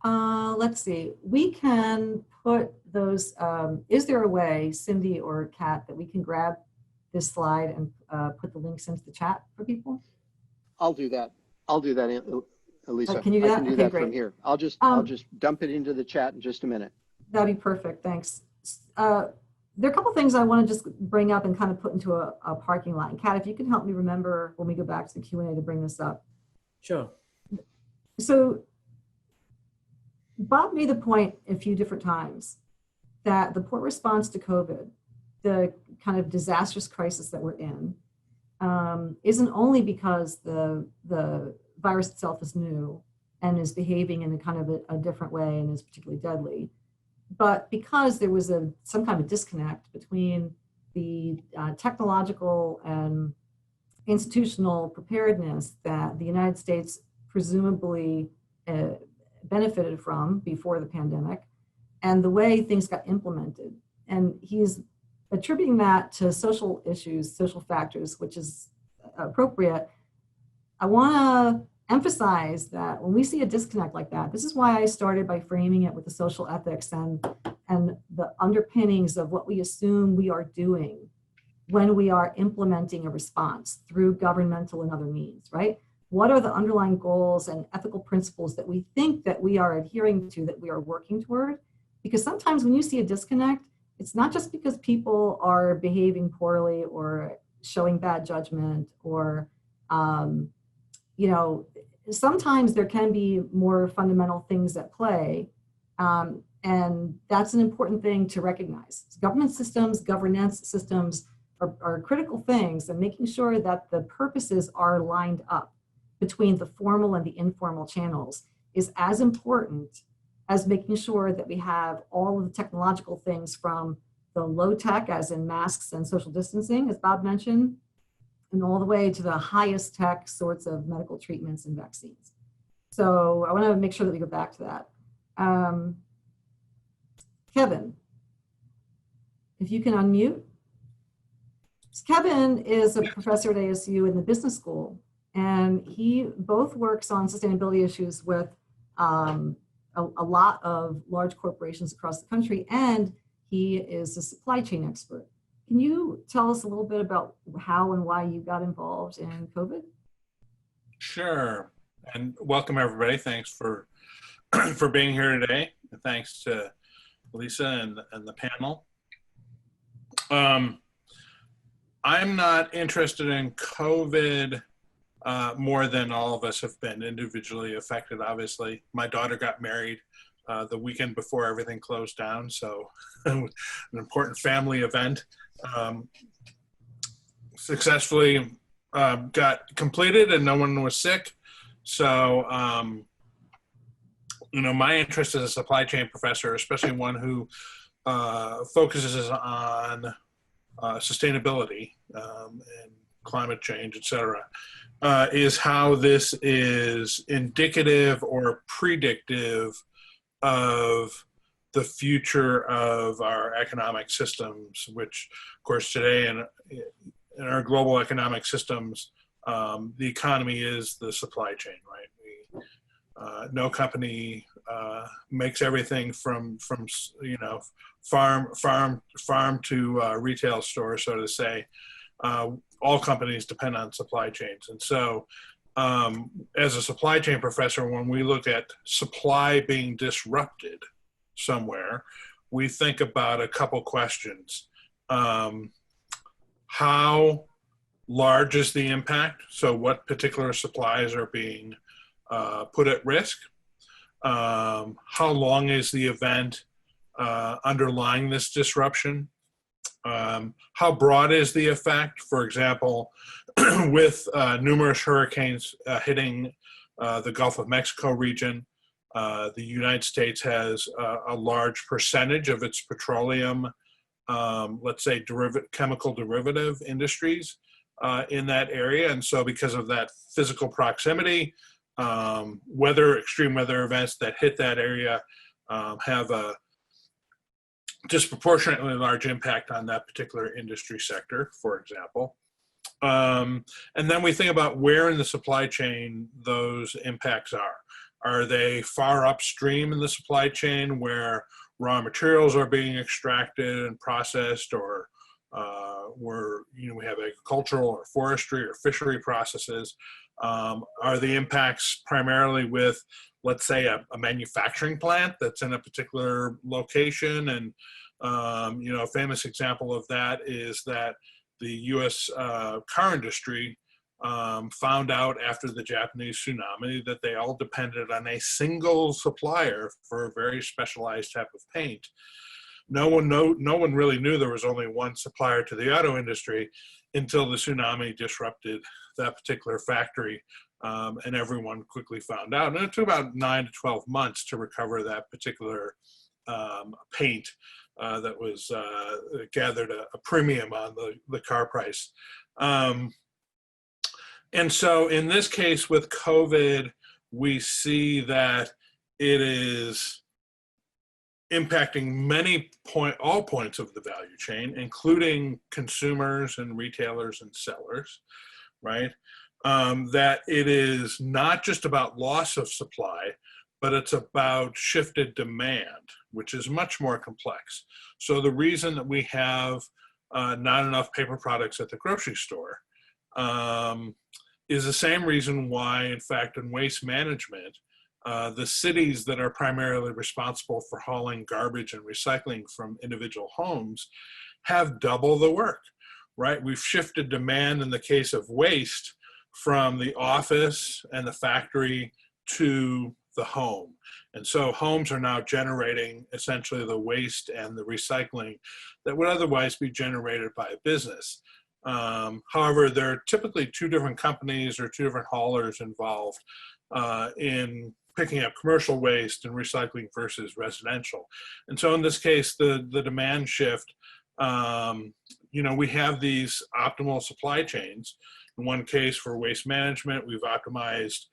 S2: Let's see, we can put those, is there a way, Cindy or Kat, that we can grab this slide and put the links into the chat for people?
S3: I'll do that. I'll do that, Elisa.
S2: Can you do that?
S3: I can do
S2: okay,
S3: that
S2: great.
S3: from here. I'll just dump it into the chat in just a minute.
S2: That'd be perfect, thanks. There are a couple things I want to just bring up and kind of put into a parking lot. And Kat, if you can help me remember when we go back to the Q&A to bring this up.
S1: Sure.
S2: So Bob made the point a few different times that the poor response to COVID, the kind of disastrous crisis that we're in, isn't only because the virus itself is new and is behaving in a kind of a different way and is particularly deadly, but because there was some kind of disconnect between the technological and institutional preparedness that the United States presumably benefited from before the pandemic and the way things got implemented. And he's attributing that to social issues, social factors, which is appropriate. I want to emphasize that when we see a disconnect like that, this is why I started by framing it with the social ethics and the underpinnings of what we assume we are doing when we are implementing a response through governmental and other means, right? What are the underlying goals and ethical principles that we think that we are adhering to, that we are working toward? Because sometimes when you see a disconnect, it's not just because people are behaving poorly or showing bad judgment or, you know, sometimes there can be more fundamental things at play. And that's an important thing to recognize. Government systems, governance systems are critical things, and making sure that the purposes are lined up between the formal and the informal channels is as important as making sure that we have all of the technological things, from the low tech, as in masks and social distancing, as Bob mentioned, and all the way to the highest tech sorts of medical treatments and vaccines. So I want to make sure that we go back to that. Kevin, if you can unmute. Kevin is a professor at ASU in the business school, and he both works on sustainability issues with a lot of large corporations across the country, and he is a supply chain expert. Can you tell us a little bit about how and why you got involved in COVID?
S4: Sure, and welcome everybody. Thanks for being here today. Thanks to Lisa and the panel. I'm not interested in COVID more than all of us have been individually affected, obviously. My daughter got married the weekend before everything closed down, so an important family event. Successfully got completed and no one was sick. So, you know, my interest as a supply chain professor, especially one who focuses on sustainability and climate change, et cetera, is how this is indicative or predictive of the future of our economic systems, which, of course, today in our global economic systems, the economy is the supply chain, right? No company makes everything from you know, farm to retail store, so to say. All companies depend on supply chains. And so as a supply chain professor, when we look at supply being disrupted somewhere, we think about a couple questions. How large is the impact? So what particular supplies are being put at risk? How long is the event underlying this disruption? How broad is the effect? For example, with numerous hurricanes hitting the Gulf of Mexico region, the United States has a large percentage of its petroleum, let's say chemical derivative industries in that area. And so because of that physical proximity, extreme weather events that hit that area have a disproportionately large impact on that particular industry sector, for example. And then we think about where in the supply chain those impacts are. Are they far upstream in the supply chain where raw materials are being extracted and processed, or where we have agricultural or forestry or fishery processes? Are the impacts primarily with, let's say, a manufacturing plant that's in a particular location? And a famous example of that is that the U.S. car industry found out after the Japanese tsunami that they all depended on a single supplier for a very specialized type of paint. No one really knew there was only one supplier to the auto industry until the tsunami disrupted that particular factory, and everyone quickly found out. And it took about 9 to 12 months to recover that particular paint that was gathered a premium on the car price. And so in this case with COVID, we see that it is impacting all points of the value chain, including consumers and retailers and sellers, right? That it is not just about loss of supply, but it's about shifted demand, which is much more complex. So the reason that we have not enough paper products at the grocery store, is the same reason why, in fact, in waste management, the cities that are primarily responsible for hauling garbage and recycling from individual homes have double the work, right? We've shifted demand in the case of waste from the office and the factory to the home. And so homes are now generating essentially the waste and the recycling that would otherwise be generated by a business. However, there are typically two different companies or two different haulers involved in picking up commercial waste and recycling versus residential. And so in this case, the demand shift, we have these optimal supply chains. In one case for waste management, we've optimized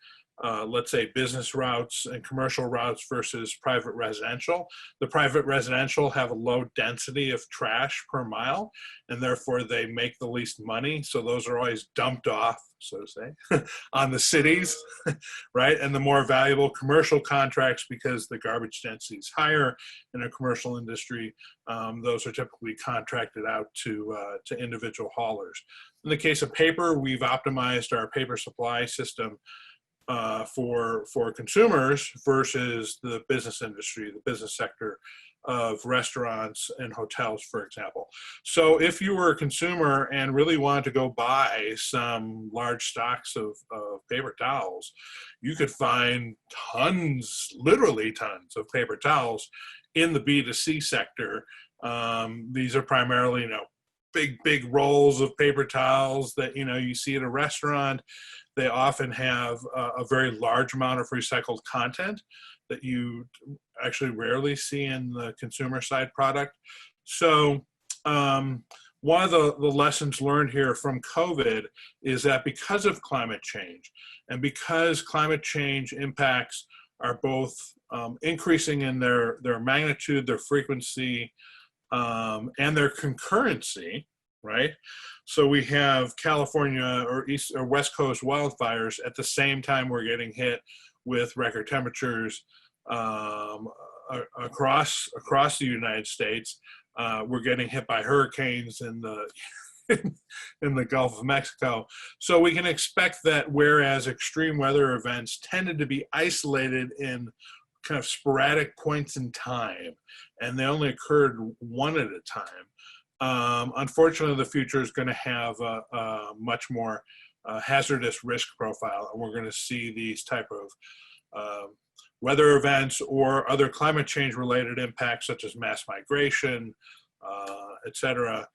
S4: let's say business routes and commercial routes versus private residential. The private residential have a low density of trash per mile, and therefore they make the least money. So those are always dumped off, so to say, on the cities, right? And the more valuable commercial contracts, because the garbage density is higher in a commercial industry, those are typically contracted out to individual haulers. In the case of paper, we've optimized our paper supply system for consumers versus the business industry, the business sector of restaurants and hotels, for example. So if you were a consumer and really wanted to go buy some large stocks of paper towels, you could find tons, literally tons of paper towels in the B2C sector. These are primarily, big rolls of paper towels that, you see at a restaurant. They often have a very large amount of recycled content that you actually rarely see in the consumer side product. So one of the lessons learned here from COVID is that because of climate change, and because climate change impacts are both increasing in their magnitude, their frequency, and their concurrency, right? So we have California or East or West Coast wildfires at the same time we're getting hit with record temperatures across the United States. We're getting hit by hurricanes in the Gulf of Mexico. So we can expect that whereas extreme weather events tended to be isolated in kind of sporadic points in time, and they only occurred one at a time, unfortunately, the future is going to have a much more hazardous risk profile, and we're going to see these type of weather events or other climate change related impacts such as mass migration, et cetera,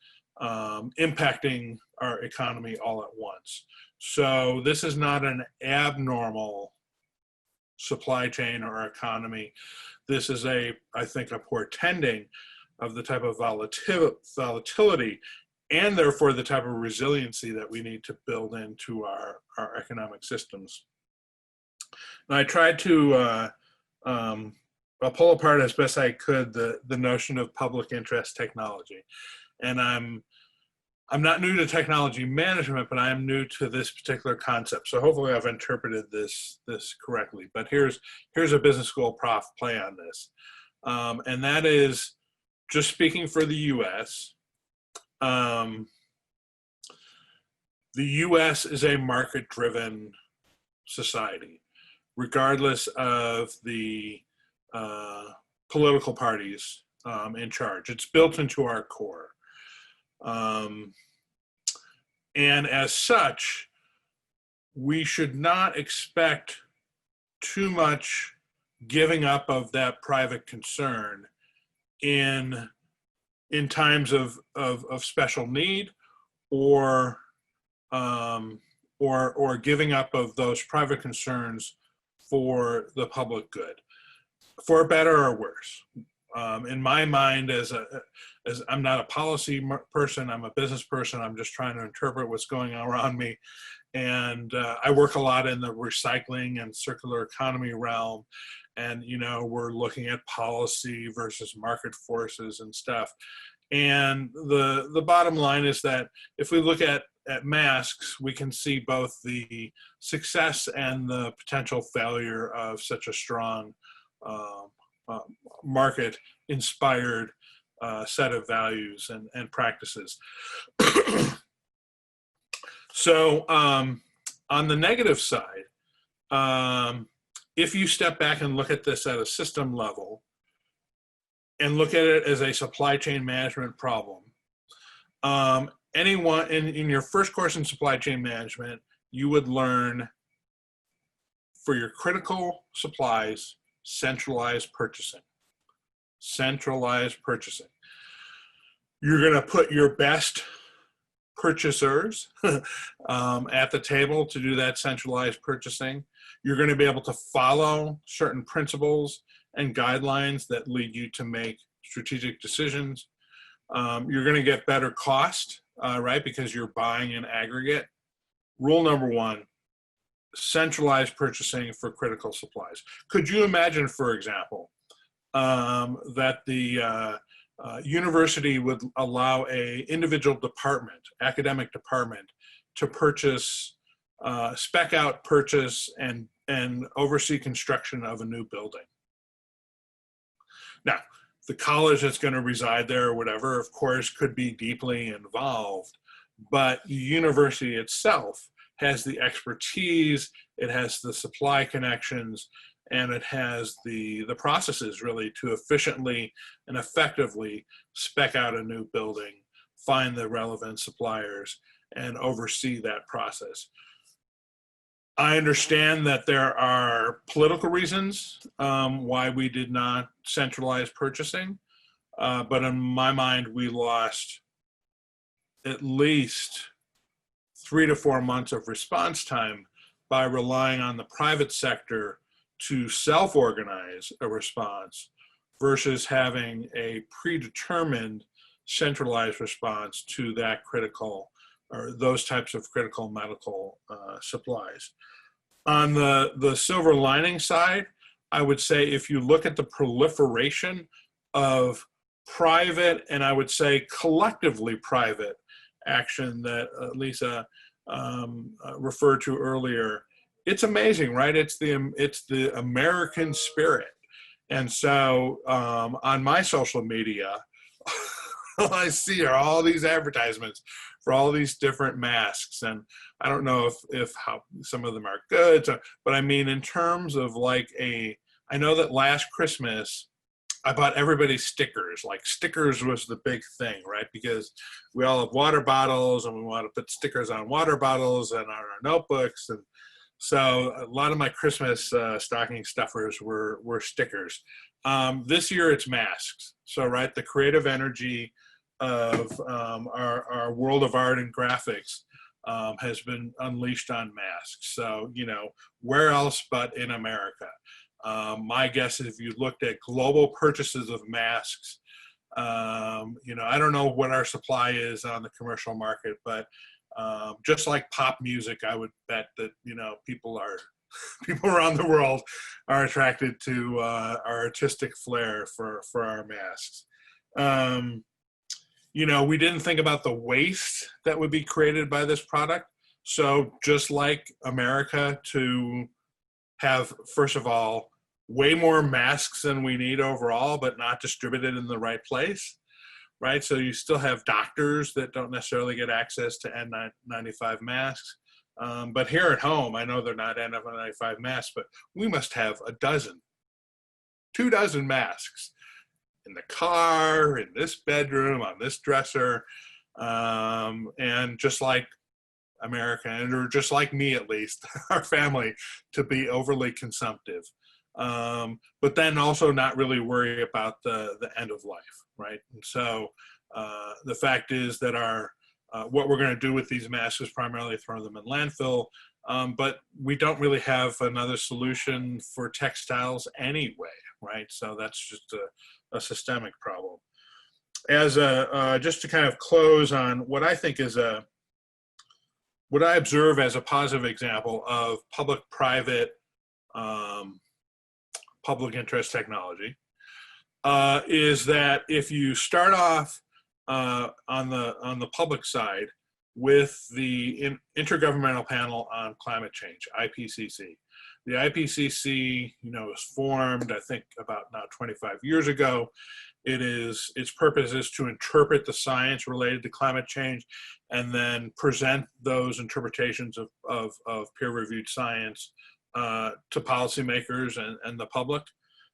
S4: impacting our economy all at once. So this is not an abnormal supply chain or economy. This is I think, a portending of the type of volatility and therefore the type of resiliency that we need to build into our economic systems. And I tried to pull apart as best I could the notion of public interest technology. And I'm not new to technology management, but I am new to this particular concept. So hopefully I've interpreted this correctly. But here's a business school prof play on this. And that is, just speaking for the US, the US is a market-driven society, regardless of the political parties in charge. It's built into our core. And as such, we should not expect too much giving up of that private concern in times of special need, or giving up of those private concerns for the public good, for better or worse. In my mind, as I'm not a policy person, I'm a business person. I'm just trying to interpret what's going on around me, and I work a lot in the recycling and circular economy realm. And, we're looking at policy versus market forces and stuff. And the bottom line is that if we look at masks, we can see both the success and the potential failure of such a strong market-inspired set of values and practices. So on the negative side, if you step back and look at this at a system level and look at it as a supply chain management problem, anyone in your first course in supply chain management, you would learn for your critical supplies, centralized purchasing. Centralized purchasing. You're going to put your best purchasers at the table to do that centralized purchasing. You're going to be able to follow certain principles and guidelines that lead you to make strategic decisions. You're going to get better cost, right, because you're buying in aggregate. Rule number one, centralized purchasing for critical supplies. Could you imagine, for example, that the university would allow a individual department, academic department, to purchase, spec out, purchase, and oversee construction of a new building? Now, the college that's going to reside there or whatever, of course, could be deeply involved, but the university itself has the expertise, it has the supply connections, and it has the processes really to efficiently and effectively spec out a new building, find the relevant suppliers, and oversee that process. I understand that there are political reasons why we did not centralize purchasing, but in my mind, we lost at least 3 to 4 months of response time by relying on the private sector to self-organize a response versus having a predetermined centralized response to that critical or those types of critical medical supplies. On the silver lining side, I would say if you look at the proliferation of private, and I would say collectively private action that Lisa referred to earlier, it's amazing, right? It's the American spirit. And so on my social media, all I see are all these advertisements for all these different masks. And I don't know if how some of them are good, but I mean, in terms of like I know that last Christmas, I bought everybody stickers. Like stickers was the big thing, right? Because we all have water bottles and we want to put stickers on water bottles and on our notebooks. And so a lot of my Christmas stocking stuffers were stickers. This year it's masks. So, right, the creative energy of our world of art and graphics has been unleashed on masks. So, you know, where else but in America? My guess is if you looked at global purchases of masks, you know, I don't know what our supply is on the commercial market, but just like pop music, I would bet that, you know, people around the world are attracted to our artistic flair for our masks. You know, we didn't think about the waste that would be created by this product. So just like America to have, first of all, way more masks than we need overall, but not distributed in the right place, right? So you still have doctors that don't necessarily get access to N95 masks. But here at home, I know they're not N95 masks, but we must have 24 masks in the car, in this bedroom, on this dresser. And just like America, or just like me at least, our family, to be overly consumptive. But then also not really worry about the end of life, right? And so the fact is that what we're going to do with these masks is primarily throw them in landfill, but we don't really have another solution for textiles anyway, right? So that's just a systemic problem. As just to kind of close on what I think is what I observe as a positive example of public-private public interest technology is that if you start off on the public side with the Intergovernmental Panel on Climate Change, IPCC. The IPCC, was formed, I think, about now 25 years ago. Its purpose is to interpret the science related to climate change and then present those interpretations of peer-reviewed science to policymakers and the public,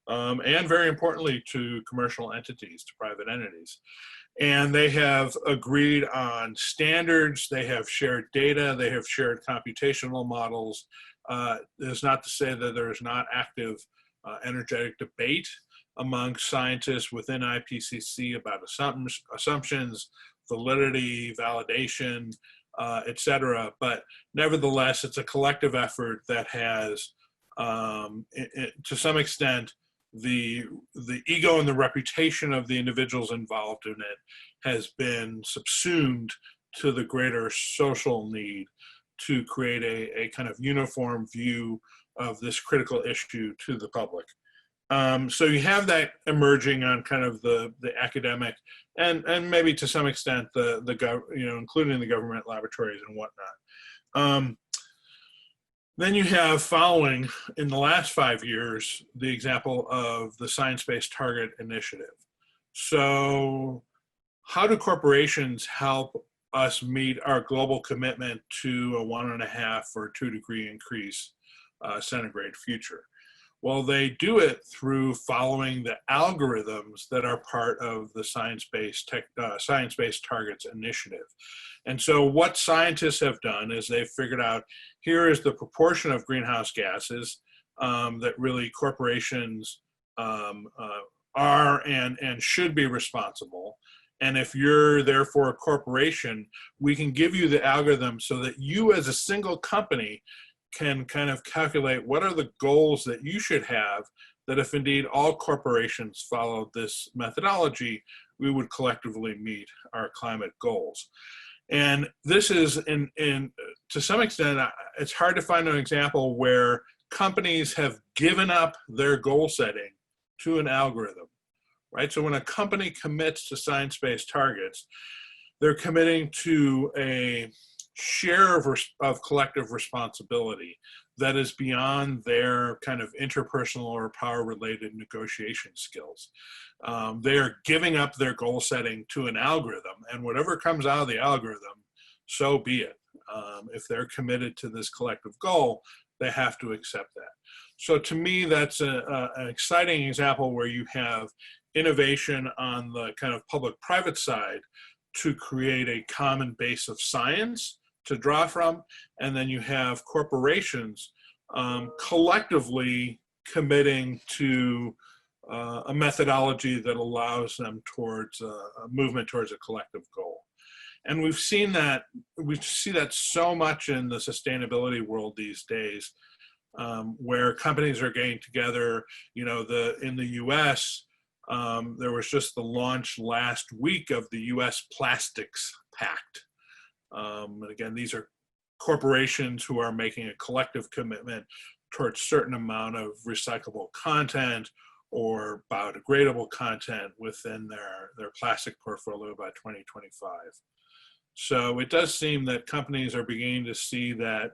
S4: and very importantly to commercial entities, to private entities. And they have agreed on standards, they have shared data, they have shared computational models. It's not to say that there is not active energetic debate among scientists within IPCC about assumptions, validity, validation, et cetera. But nevertheless, it's a collective effort that has, to some extent, the ego and the reputation of the individuals involved in it has been subsumed to the greater social need to create a kind of uniform view of this critical issue to the public. So you have that emerging on kind of the academic and maybe to some extent including the government laboratories and whatnot. Then you have, following in the last 5 years, the example of the Science-Based Target Initiative. So how do corporations help us meet our global commitment to a 1.5 or 2 degree increase centigrade future? Well, they do it through following the algorithms that are part of the Science-Based Targets Initiative. And so what scientists have done is they've figured out, here is the proportion of greenhouse gases that really corporations are and should be responsible. And if you're therefore a corporation, we can give you the algorithm so that you as a single company can kind of calculate what are the goals that you should have, that if indeed all corporations followed this methodology, we would collectively meet our climate goals. And this is, to some extent, it's hard to find an example where companies have given up their goal setting to an algorithm, right? So when a company commits to science-based targets, they're committing to a share of collective responsibility that is beyond their kind of interpersonal or power-related negotiation skills. They are giving up their goal setting to an algorithm, and whatever comes out of the algorithm, so be it. If they're committed to this collective goal, they have to accept that. So to me, that's an exciting example where you have innovation on the kind of public-private side to create a common base of science to draw from, and then you have corporations collectively committing to a methodology that allows them towards a movement towards a collective goal. And we see that so much in the sustainability world these days, where companies are getting together. In the US, there was just the launch last week of the US Plastics Pact. And again, these are corporations who are making a collective commitment towards a certain amount of recyclable content or biodegradable content within their plastic portfolio by 2025. So it does seem that companies are beginning to see that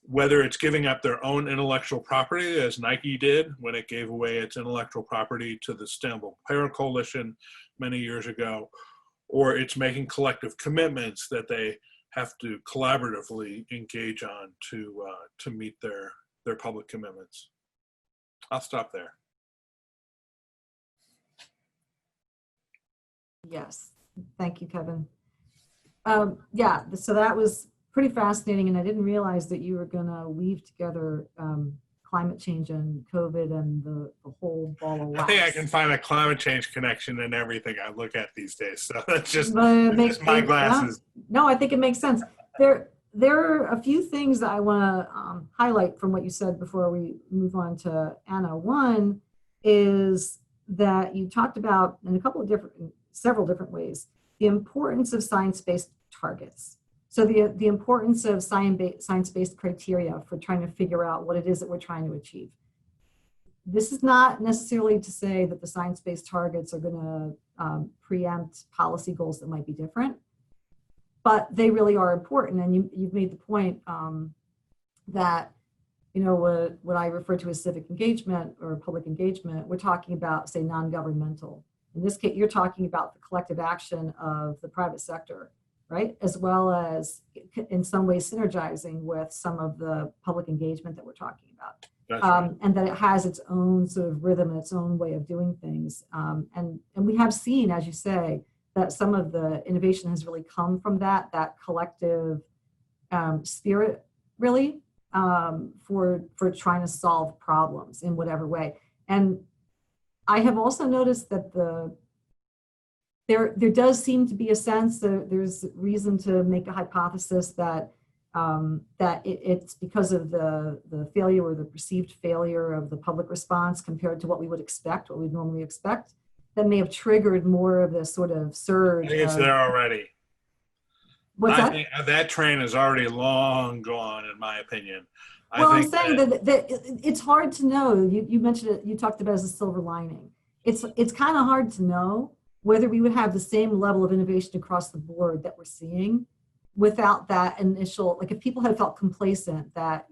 S4: whether it's giving up their own intellectual property, as Nike did when it gave away its intellectual property to the Sustainable Apparel Coalition many years ago, or it's making collective commitments that they have to collaboratively engage on to meet their public commitments. I'll stop there.
S2: Yes, thank you, Kevin. Yeah, so that was pretty fascinating, and I didn't realize that you were going to weave together climate change and COVID and the whole ball of wax.
S4: I think I can find a climate change connection in everything I look at these days. So that's just my glasses.
S2: No, I think it makes sense. There are a few things that I want to highlight from what you said before we move on to Anna. One is that you talked about in several different ways, the importance of science-based targets. So the importance of science-based criteria for trying to figure out what it is that we're trying to achieve. This is not necessarily to say that the science-based targets are going to preempt policy goals that might be different, but they really are important. And you've made the point that, what I refer to as civic engagement or public engagement, we're talking about, say, non-governmental. In this case, you're talking about the collective action of the private sector, right? As well as in some ways synergizing with some of the public engagement that we're talking about.
S4: That's right.
S2: And that it has its own sort of rhythm and its own way of doing things. And we have seen, as you say, that some of the innovation has really come from that collective spirit, really, for trying to solve problems in whatever way. And I have also noticed that there does seem to be a sense that there's reason to make a hypothesis that it's because of the failure or the perceived failure of the public response compared to what we would expect, what we'd normally expect, that may have triggered more of this sort of surge.
S4: I think it's there already.
S2: What's
S4: I
S2: that?
S4: think that train is already long gone, in my opinion.
S2: Well, I'm saying that it's hard to know. You mentioned it, you talked about it as a silver lining. It's kind of hard to know whether we would have the same level of innovation across the board that we're seeing without that initial, like if people had felt complacent that,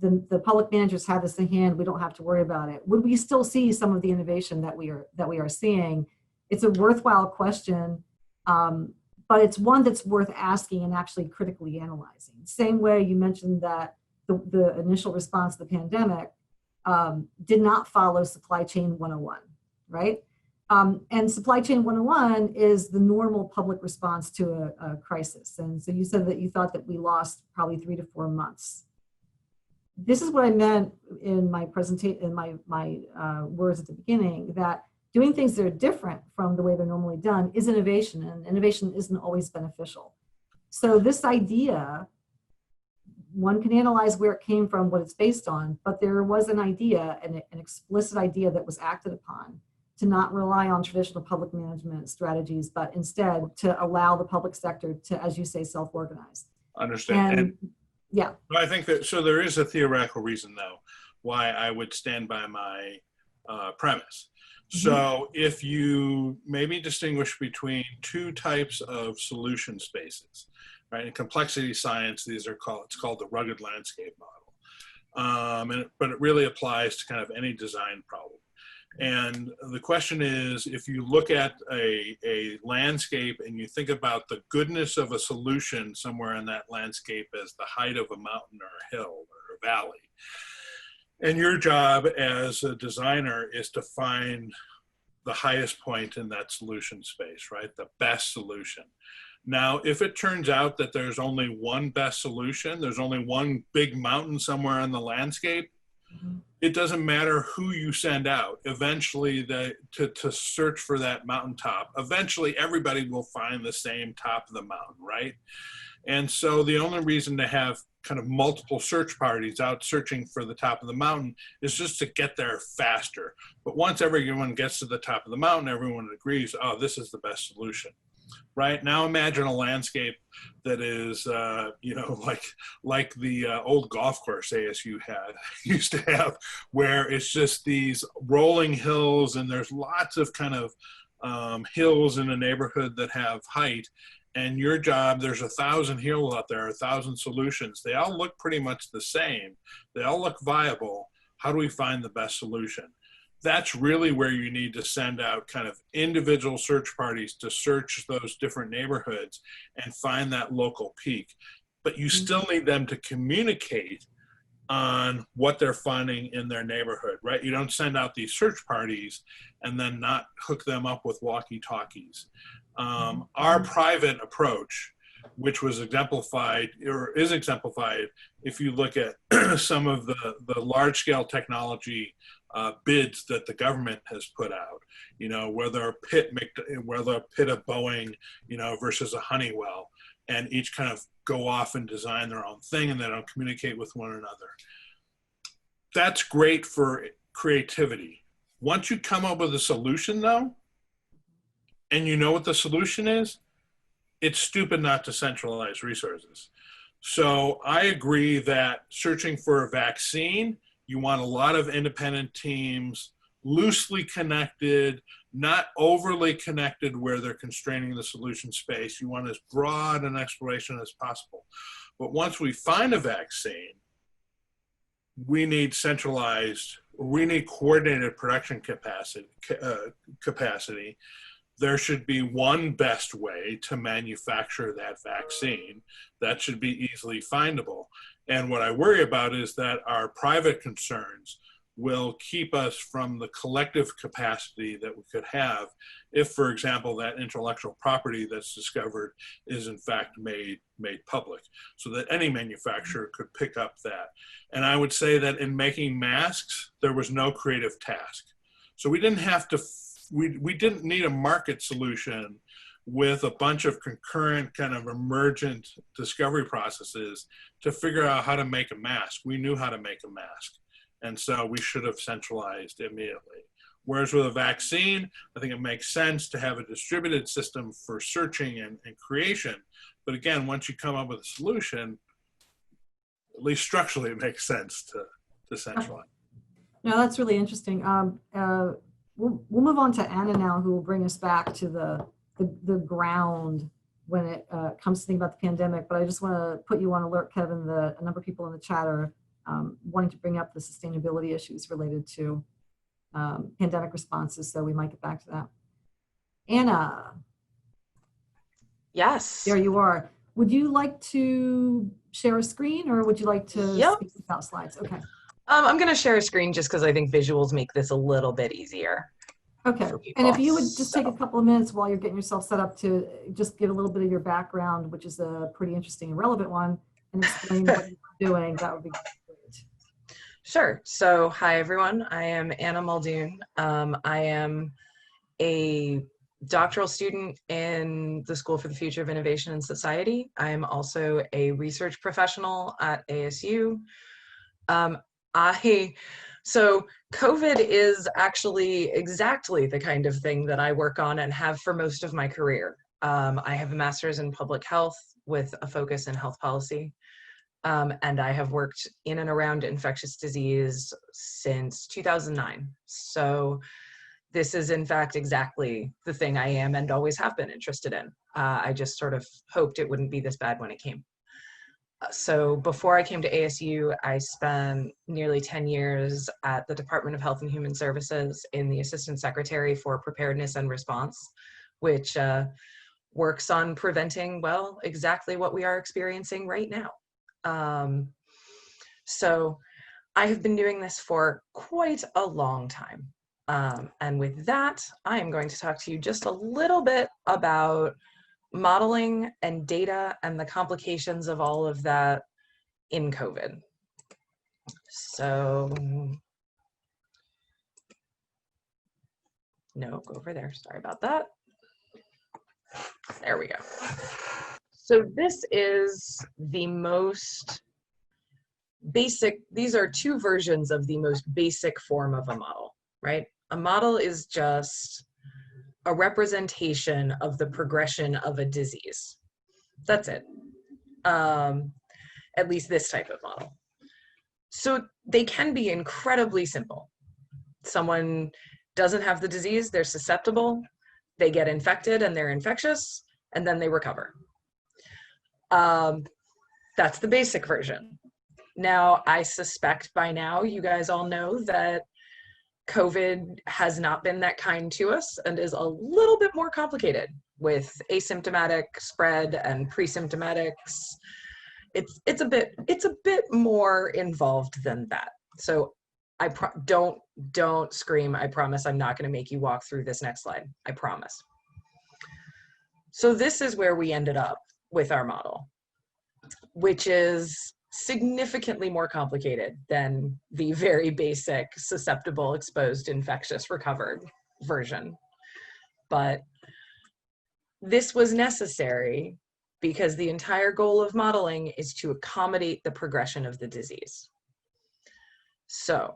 S2: the public managers have this in hand, we don't have to worry about it. Would we still see some of the innovation that we are seeing? It's a worthwhile question, but it's one that's worth asking and actually critically analyzing. Same way you mentioned that the initial response to the pandemic did not follow supply chain 101, right? And supply chain 101 is the normal public response to a crisis. And so you said that you thought that we lost probably 3 to 4 months. This is what I meant in my presentation, in my words at the beginning, that doing things that are different from the way they're normally done is innovation, and innovation isn't always beneficial. So this idea, one can analyze where it came from, what it's based on, but there was an idea, an explicit idea that was acted upon to not rely on traditional public management strategies, but instead to allow the public sector to, as you say, self-organize.
S4: Understand. And
S2: yeah.
S4: I think that, so there is a theoretical reason though, why I would stand by my premise. Mm-hmm. So if you maybe distinguish between two types of solution spaces, right? In complexity science, it's called the rugged landscape model. But it really applies to kind of any design problem. And the question is, if you look at a landscape and you think about the goodness of a solution somewhere in that landscape as the height of a mountain or a hill or a valley, and your job as a designer is to find the highest point in that solution space, right? The best solution. Now, if it turns out that there's only one best solution, there's only one big mountain somewhere in the landscape, mm-hmm. It doesn't matter who you send out. Eventually, to search for that mountaintop, eventually everybody will find the same top of the mountain, right? And so the only reason to have kind of multiple search parties out searching for the top of the mountain is just to get there faster. But once everyone gets to the top of the mountain, everyone agrees, oh, this is the best solution. Right now, imagine a landscape that is, like the old golf course ASU used to have, where it's just these rolling hills, and there's lots of kind of hills in a neighborhood that have height. And your job, there's 1,000 hills out there, 1,000 solutions. They all look pretty much the same. They all look viable. How do we find the best solution? That's really where you need to send out kind of individual search parties to search those different neighborhoods and find that local peak. But you still need them to communicate on what they're finding in their neighborhood, right? You don't send out these search parties and then not hook them up with walkie-talkies. Our private approach, which was exemplified or is exemplified if you look at some of the large-scale technology bids that the government has put out, whether a pit of Boeing, versus a Honeywell, and each kind of go off and design their own thing and they don't communicate with one another. That's great for creativity. Once you come up with a solution though, and you know what the solution is, it's stupid not to centralize resources. So I agree that searching for a vaccine, you want a lot of independent teams loosely connected, not overly connected where they're constraining the solution space. You want as broad an exploration as possible. But once we find a vaccine, we need coordinated production capacity. There should be one best way to manufacture that vaccine that should be easily findable. And what I worry about is that our private concerns will keep us from the collective capacity that we could have if, for example, that intellectual property that's discovered is in fact made public, so that any manufacturer could pick up that. And I would say that in making masks, there was no creative task. So we didn't have to, we didn't need a market solution with a bunch of concurrent kind of emergent discovery processes to figure out how to make a mask. We knew how to make a mask. And so we should have centralized immediately. Whereas with a vaccine, I think it makes sense to have a distributed system for searching and creation. But again, once you come up with a solution, at least structurally, it makes sense to centralize.
S2: No, that's really interesting. We'll move on to Anna now, who will bring us back to the ground when it comes to thinking about the pandemic. But I just want to put you on alert, Kevin, a number of people in the chat are wanting to bring up the sustainability issues related to pandemic responses, so we might get back to that. Anna.
S5: Yes.
S2: There you are. Would you like to share a screen, or would you like to speak without slides? Okay.
S5: I'm going to share a screen just because I think visuals make this a little bit easier.
S2: Okay. And if you would just take a couple of minutes while you're getting yourself set up to just give a little bit of your background, which is a pretty interesting and relevant one, and explain what you're doing, that would be great.
S5: Sure. So, hi, everyone. I am Anna Muldoon. I am a doctoral student in the School for the Future of Innovation and Society. I am also a research professional at ASU. So COVID is actually exactly the kind of thing that I work on and have for most of my career. I have a master's in public health with a focus in health policy. And I have worked in and around infectious disease since 2009. So this is in fact exactly the thing I am and always have been interested in. I just sort of hoped it wouldn't be this bad when it came. So before I came to ASU, I spent nearly 10 years at the Department of Health and Human Services in the Assistant Secretary for Preparedness and Response, which works on preventing, well, exactly what we are experiencing right now. So I have been doing this for quite a long time. And with that, I am going to talk to you just a little bit about modeling and data and the complications of all of that in COVID. So, no, go over there. Sorry about that. There we go. So this is the most basic, these are two versions of the most basic form of a model, right? A model is just a representation of the progression of a disease. That's it. At least this type of model. So they can be incredibly simple. Someone doesn't have the disease, they're susceptible, they get infected and they're infectious, and then they recover. That's the basic version. Now, I suspect by now you guys all know that COVID has not been that kind to us and is a little bit more complicated with asymptomatic spread and pre-symptomatics. It's a bit more involved than that. So don't scream. I promise I'm not going to make you walk through this next slide. I promise. So this is where we ended up with our model, which is significantly more complicated than the very basic susceptible, exposed, infectious, recovered version. But this was necessary because the entire goal of modeling is to accommodate the progression of the disease. So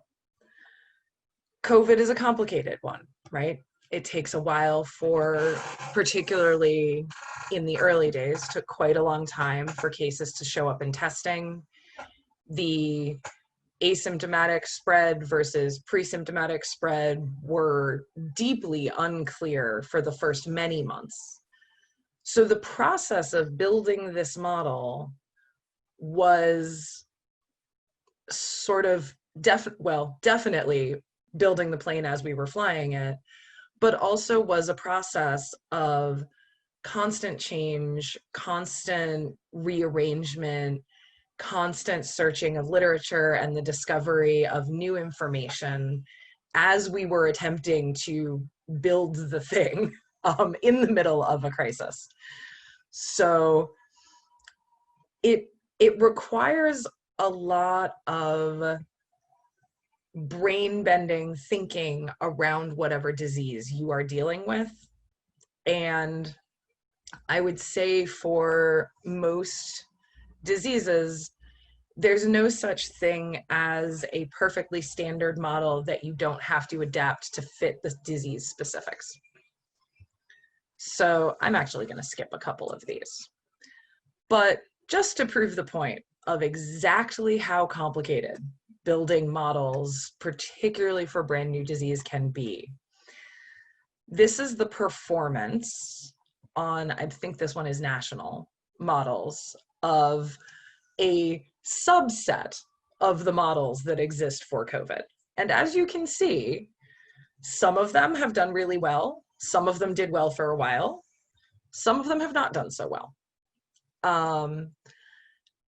S5: COVID is a complicated one, right? It takes a while for, particularly in the early days, took quite a long time for cases to show up in testing. The asymptomatic spread versus pre-symptomatic spread were deeply unclear for the first many months. So the process of building this model was sort of definitely building the plane as we were flying it, but also was a process of constant change, constant rearrangement, constant searching of literature and the discovery of new information as we were attempting to build the thing in the middle of a crisis. So it requires a lot of brain-bending thinking around whatever disease you are dealing with. And I would say for most diseases, there's no such thing as a perfectly standard model that you don't have to adapt to fit the disease specifics. So I'm actually going to skip a couple of these. But just to prove the point of exactly how complicated building models, particularly for brand new disease, can be. This is the performance on, I think this one is national models, of a subset of the models that exist for COVID. And as you can see, some of them have done really well. Some of them did well for a while. Some of them have not done so well.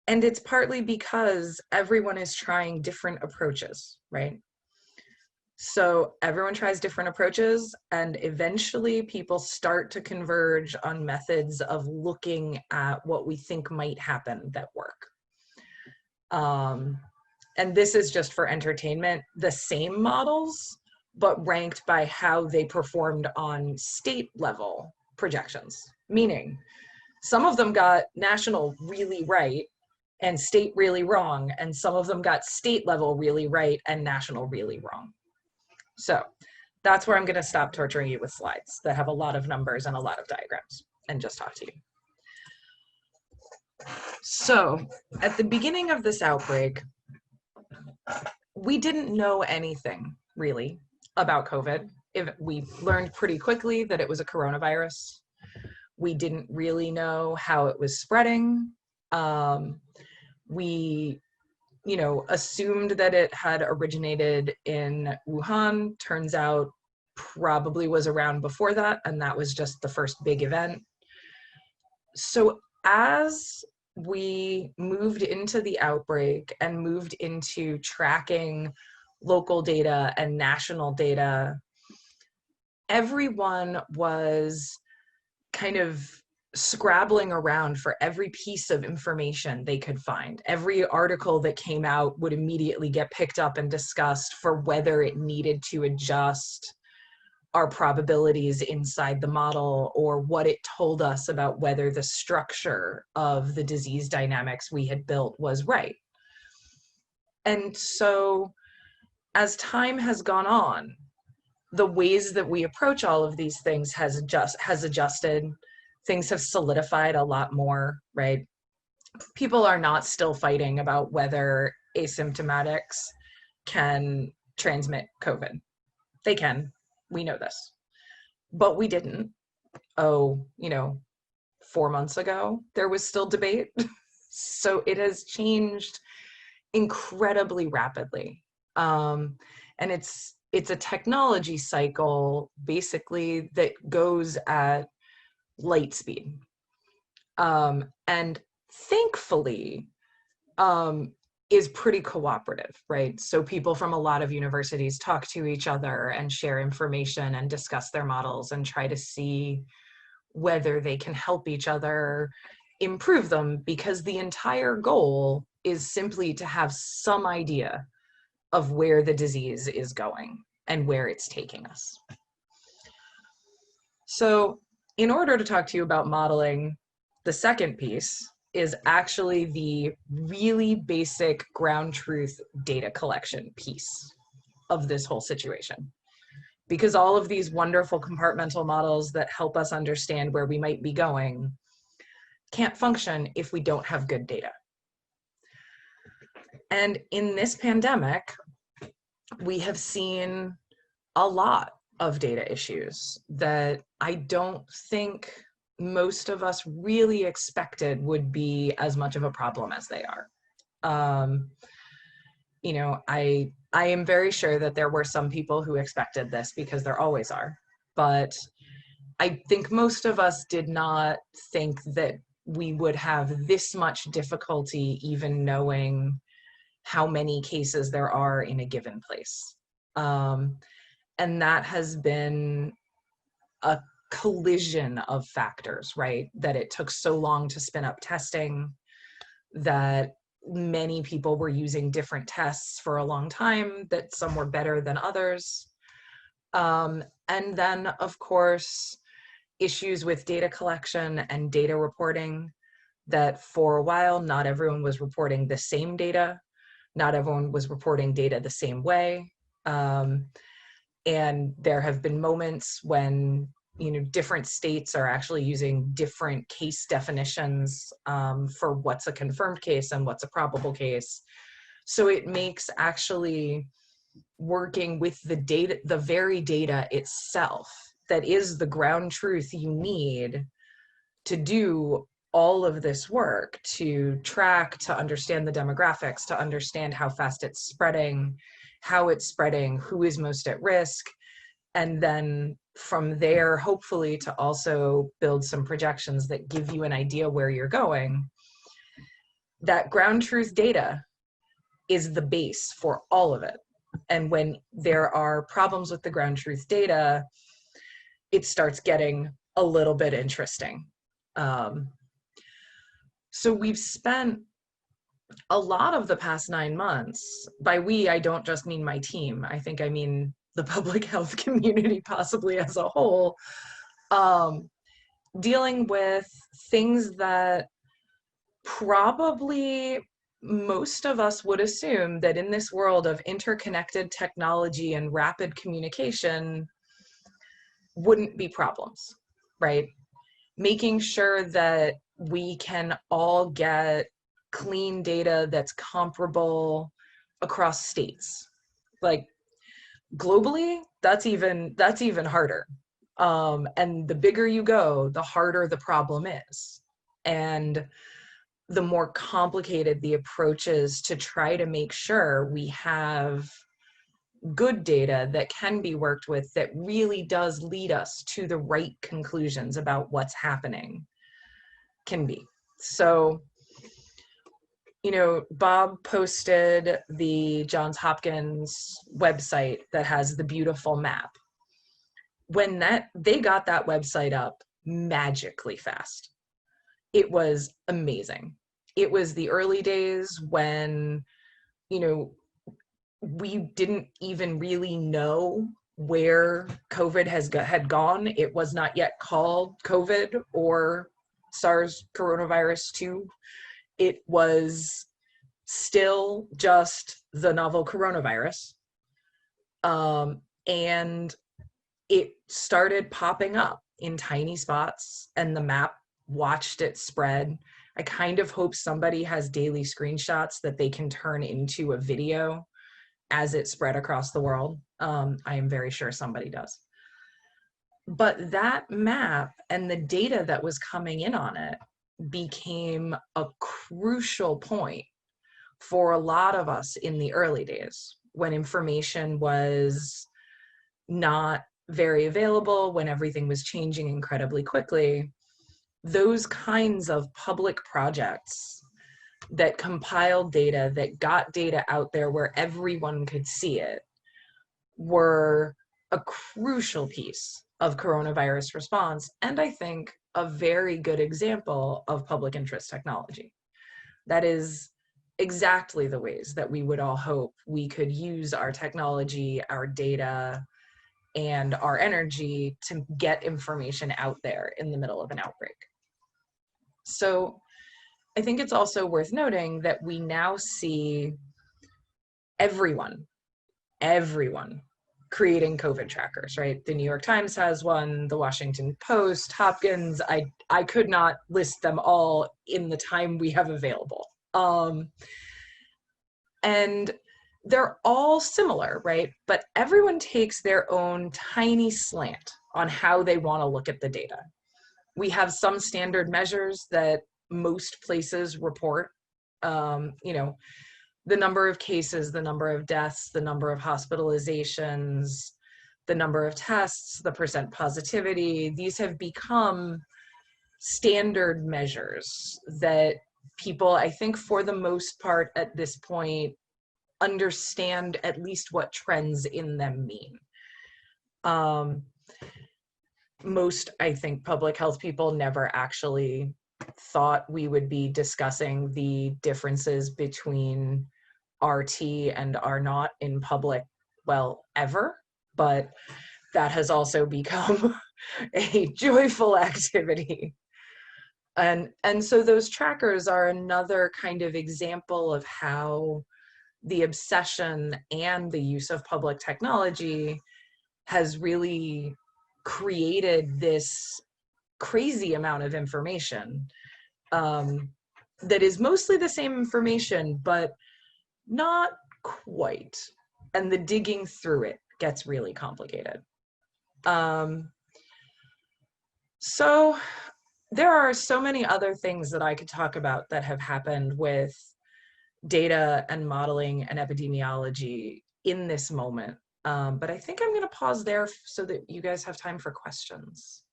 S5: And it's partly because everyone is trying different approaches, right? So everyone tries different approaches, and eventually people start to converge on methods of looking at what we think might happen that work. And this is just for entertainment, the same models, but ranked by how they performed on state level projections. Meaning, some of them got national really right and state really wrong, and some of them got state level really right and national really wrong. So that's where I'm going to stop torturing you with slides that have a lot of numbers and a lot of diagrams and just talk to you. So at the beginning of this outbreak, we didn't know anything really about COVID. We learned pretty quickly that it was a coronavirus. We didn't really know how it was spreading. We assumed that it had originated in Wuhan. Turns out probably was around before that, and that was just the first big event. So as we moved into the outbreak and moved into tracking local data and national data, everyone was kind of scrabbling around for every piece of information they could find. Every article that came out would immediately get picked up and discussed for whether it needed to adjust our probabilities inside the model or what it told us about whether the structure of the disease dynamics we had built was right. And so as time has gone on, the ways that we approach all of these things has adjusted. Things have solidified a lot more, right? People are not still fighting about whether asymptomatics can transmit COVID. They can, we know this, but we didn't. 4 months ago, there was still debate. So it has changed incredibly rapidly. And it's a technology cycle basically that goes at light speed. And thankfully is pretty cooperative, right? So people from a lot of universities talk to each other and share information and discuss their models and try to see whether they can help each other improve them, because the entire goal is simply to have some idea of where the disease is going and where it's taking us. So in order to talk to you about modeling, the second piece is actually the really basic ground truth data collection piece of this whole situation. Because all of these wonderful compartmental models that help us understand where we might be going can't function if we don't have good data. And in this pandemic, we have seen a lot of data issues that I don't think most of us really expected would be as much of a problem as they are. You know, I am very sure that there were some people who expected this, because there always are. But I think most of us did not think that we would have this much difficulty even knowing how many cases there are in a given place. And that has been a collision of factors, right? That it took so long to spin up testing, that many people were using different tests for a long time, that some were better than others. And then, of course, issues with data collection and data reporting, that for a while, not everyone was reporting the same data. Not everyone was reporting data the same way. And there have been moments when, you know, different states are actually using different case definitions for what's a confirmed case and what's a probable case. So it makes actually working with the data, the very data itself, that is the ground truth you need to do all of this work, to track, to understand the demographics, to understand how fast it's spreading, how it's spreading, who is most at risk, and then from there, hopefully, to also build some projections that give you an idea where you're going. That ground truth data is the base for all of it. And when there are problems with the ground truth data, it starts getting a little bit interesting. So we've spent a lot of the past 9 months, by we, I don't just mean my team, I think I mean the public health community possibly as a whole, dealing with things that probably most of us would assume that in this world of interconnected technology and rapid communication wouldn't be problems, right? Making sure that we can all get clean data that's comparable across states. Like globally, that's even harder. And the bigger you go, the harder the problem is. And the more complicated the approach is to try to make sure we have good data that can be worked with, that really does lead us to the right conclusions about what's happening, can be. So, you know, Bob posted the Johns Hopkins website that has the beautiful map. When they got that website up magically fast. It was amazing. It was the early days when, you know, we didn't even really know where COVID had gone. It was not yet called COVID or SARS coronavirus 2. It was still just the novel coronavirus. And it started popping up in tiny spots, and the map watched it spread. I kind of hope somebody has daily screenshots that they can turn into a video as it spread across the world. I am very sure somebody does. But that map and the data that was coming in on it became a crucial point for a lot of us in the early days, when information was not very available, when everything was changing incredibly quickly. Those kinds of public projects that compiled data, that got data out there where everyone could see it, were a crucial piece of coronavirus response, and I think a very good example of public interest technology. That is exactly the ways that we would all hope we could use our technology, our data, and our energy to get information out there in the middle of an outbreak. So I think it's also worth noting that we now see everyone creating COVID trackers, right? The New York Times has one, the Washington Post, Hopkins. I could not list them all in the time we have available. And they're all similar, right? But everyone takes their own tiny slant on how they want to look at the data. We have some standard measures that most places report, you know, the number of cases, the number of deaths, the number of hospitalizations, the number of tests, the percent positivity. These have become standard measures that people, I think for the most part at this point, understand at least what trends in them mean. Most, I think, public health people never actually thought we would be discussing the differences between RT and R naught in public, well, ever, but that has also become a joyful activity. And so those trackers are another kind of example of how the obsession and the use of public technology has really created this crazy amount of information that is mostly the same information, but not quite. And the digging through it gets really complicated. So there are so many other things that I could talk about that have happened with data and modeling and epidemiology in this moment. But I think I'm going to pause there so that you guys have time for questions.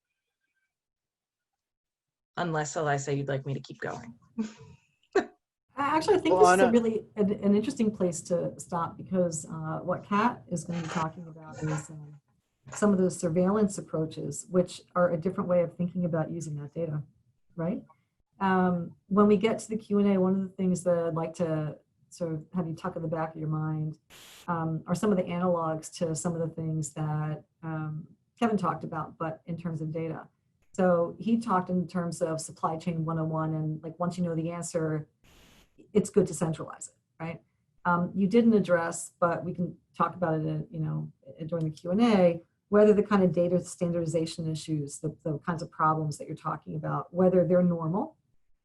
S5: Unless, Elisa, you'd like me to keep going.
S2: Actually, I think
S3: Well,
S2: this is
S3: Anna,
S2: a really an interesting place to stop, because what Kat is going to be talking about is some of those surveillance approaches, which are a different way of thinking about using that data, right? When we get to the Q&A, one of the things that I'd like to sort of have you tuck in the back of your mind are some of the analogs to some of the things that Kevin talked about, but in terms of data. So he talked in terms of supply chain 101, and like once you know the answer, it's good to centralize it, right? You didn't address, but we can talk about it, you know, during the Q&A, whether the kind of data standardization issues, the kinds of problems that you're talking about, whether they're normal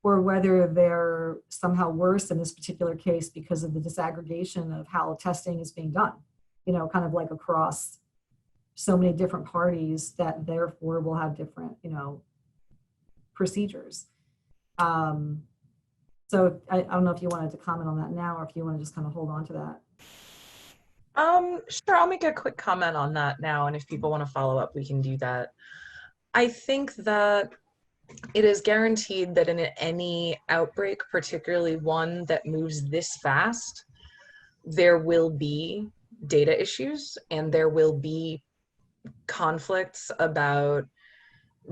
S2: or whether they're somehow worse in this particular case because of the disaggregation of how testing is being done, you know, kind of like across so many different parties that therefore will have different, you know, procedures. So I don't know if you wanted to comment on that now, or if you want to just kind of hold on to that.
S5: Sure, I'll make a quick comment on that now, and if people want to follow up, we can do that. I think that it is guaranteed that in any outbreak, particularly one that moves this fast, there will be data issues and there will be conflicts about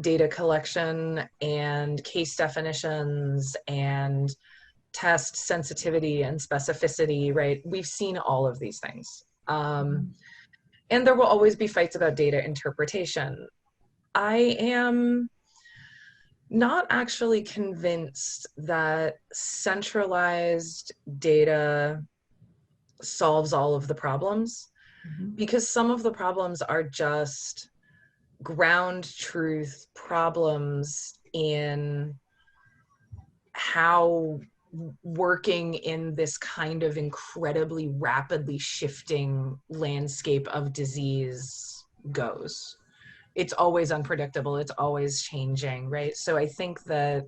S5: data collection and case definitions and test sensitivity and specificity, right? We've seen all of these things. And there will always be fights about data interpretation. I am not actually convinced that centralized data solves all of the problems, because some of the problems are just ground truth problems in how working in this kind of incredibly rapidly shifting landscape of disease goes. It's always unpredictable, it's always changing, right? So I think to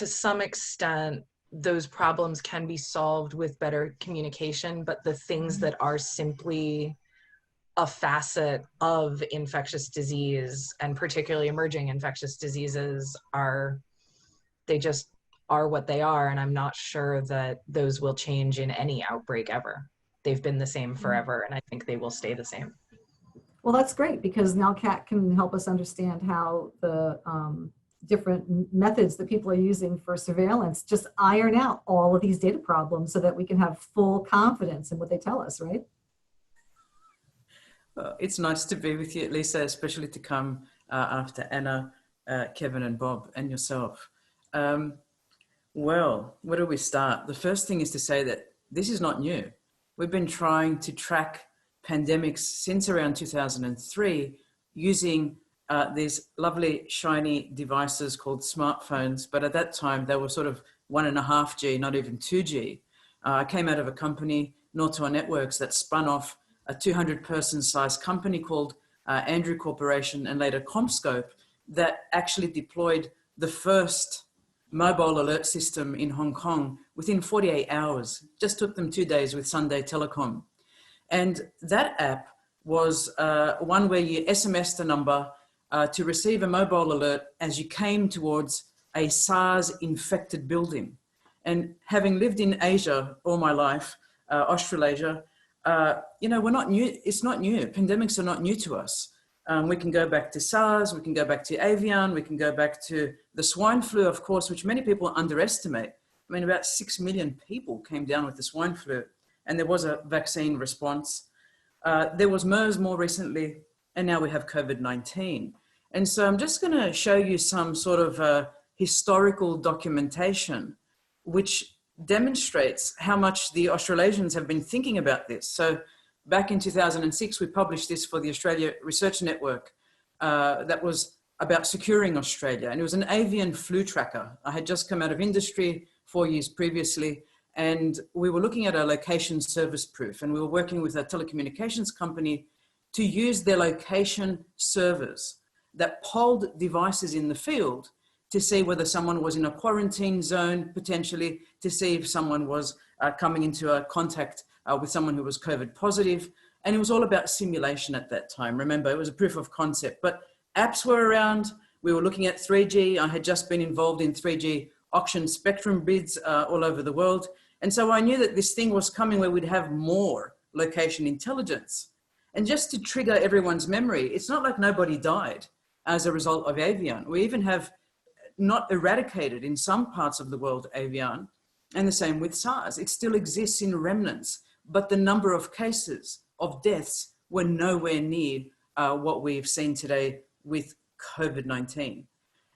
S5: some extent, those problems can be solved with better communication, but the things that are simply a facet of infectious disease, and particularly emerging infectious diseases, they just are what they are, and I'm not sure that those will change in any outbreak ever. They've been the same forever, and I think they will stay the same.
S2: Well, that's great, because now Kat can help us understand how the different methods that people are using for surveillance just iron out all of these data problems so that we can have full confidence in what they tell us, right?
S1: It's nice to be with you, Lisa, especially to come after Anna, Kevin and Bob and yourself. Well, where do we start? The first thing is to say that this is not new. We've been trying to track pandemics since around 2003 using these lovely shiny devices called smartphones, but at that time they were sort of 1.5G, not even 2G. I came out of a company, Nortor Networks, that spun off a 200-person sized company called Andrew Corporation and later CommScope that actually deployed the first mobile alert system in Hong Kong within 48 hours. Just took them 2 days with Sunday Telecom. And that app was one where you SMSed a number to receive a mobile alert as you came towards a SARS-infected building. And having lived in Asia all my life, Australasia, we're not new. It's not new. Pandemics are not new to us. We can go back to SARS, we can go back to avian, we can go back to the swine flu, of course, which many people underestimate. I mean, about 6 million people came down with the swine flu, and there was a vaccine response. There was MERS more recently, and now we have COVID-19. And so I'm just going to show you some sort of historical documentation which demonstrates how much the Australasians have been thinking about this. So back in 2006, we published this for the Australia Research Network that was about securing Australia. And it was an avian flu tracker. I had just come out of industry 4 years previously, and we were looking at a location service proof, and we were working with a telecommunications company to use their location servers that polled devices in the field to see whether someone was in a quarantine zone, potentially, to see if someone was coming into a contact with someone who was COVID positive. And it was all about simulation at that time. Remember, it was a proof of concept, but apps were around. We were looking at 3G. I had just been involved in 3G auction spectrum bids all over the world. And so I knew that this thing was coming where we'd have more location intelligence. And just to trigger everyone's memory, it's not like nobody died as a result of avian. We even have not eradicated in some parts of the world avian, and the same with SARS. It still exists in remnants, but the number of cases of deaths were nowhere near what we've seen today with COVID-19.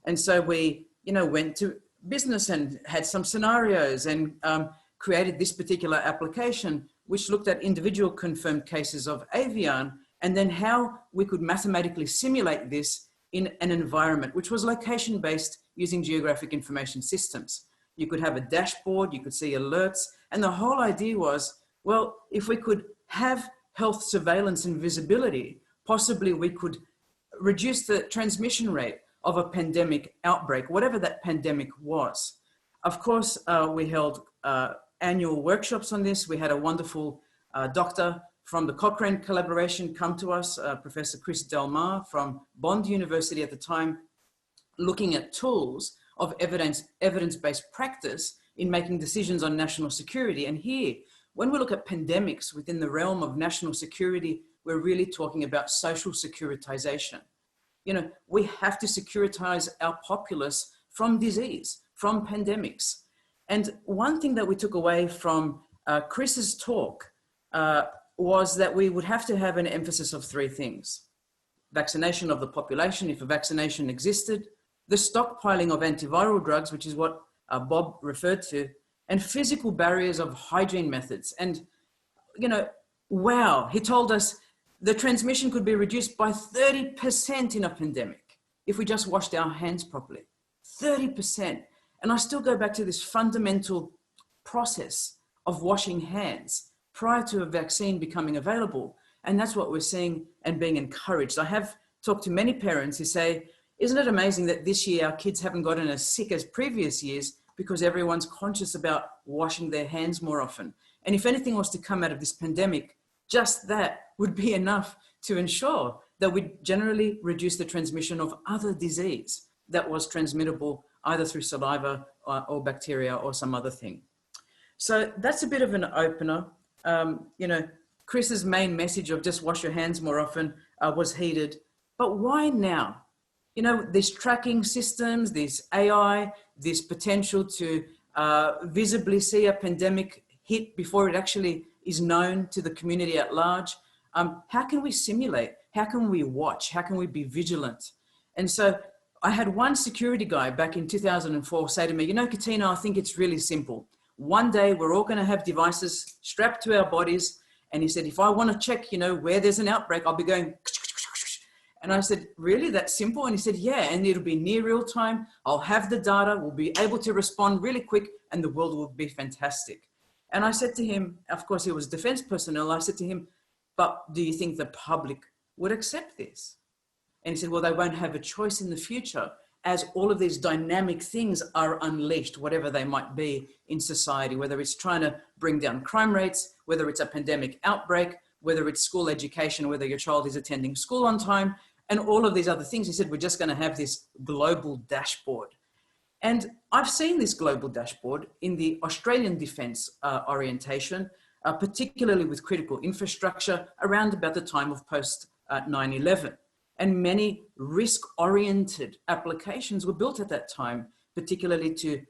S1: And so we, went to business and had some scenarios and created this particular application, which looked at individual confirmed cases of avian, and then how we could mathematically simulate this in an environment which was location-based using geographic information systems. You could have a dashboard, you could see alerts, and the whole idea was, well, if we could have health surveillance and visibility, possibly we could reduce the transmission rate of a pandemic outbreak, whatever that pandemic was. Of course, we held annual workshops on this. We had a wonderful doctor from the Cochrane collaboration come to us, Professor Chris Delmar from Bond University at the time, looking at tools of evidence-based practice in making decisions on national security. And here, when we look at pandemics within the realm of national security, we're really talking about social securitization. We have to securitize our populace from disease, from pandemics. And one thing that we took away from Chris's talk was that we would have to have an emphasis of three things: vaccination of the population, if a vaccination existed, the stockpiling of antiviral drugs, which is what Bob referred to, and physical barriers of hygiene methods. And, wow, he told us the transmission could be reduced by 30% in a pandemic if we just washed our hands properly. 30%. And I still go back to this fundamental process of washing hands prior to a vaccine becoming available. And that's what we're seeing and being encouraged. I have talked to many parents who say, isn't it amazing that this year our kids haven't gotten as sick as previous years because everyone's conscious about washing their hands more often. And if anything was to come out of this pandemic, just that would be enough to ensure that we generally reduce the transmission of other disease that was transmittable either through saliva or bacteria or some other thing. So that's a bit of an opener. Chris's main message of just wash your hands more often was heeded, but why now? These tracking systems, this AI, this potential to visibly see a pandemic hit before it actually is known to the community at large. How can we simulate? How can we watch? How can we be vigilant? And so I had one security guy back in 2004 say to me, Katina, I think it's really simple. One day we're all going to have devices strapped to our bodies. And he said, if I want to check, where there's an outbreak, I'll be going. And I said, really, that simple? And he said, yeah, and it'll be near real time. I'll have the data. We'll be able to respond really quick and the world will be fantastic. And I said to him, of course, he was defense personnel. I said to him, but do you think the public would accept this? And he said, well, they won't have a choice in the future as all of these dynamic things are unleashed, whatever they might be in society, whether it's trying to bring down crime rates, whether it's a pandemic outbreak, whether it's school education, whether your child is attending school on time, and all of these other things. He said, we're just going to have this global dashboard. And I've seen this global dashboard in the Australian defence orientation, particularly with critical infrastructure around about the time of post 9/11. And many risk-oriented applications were built at that time, particularly to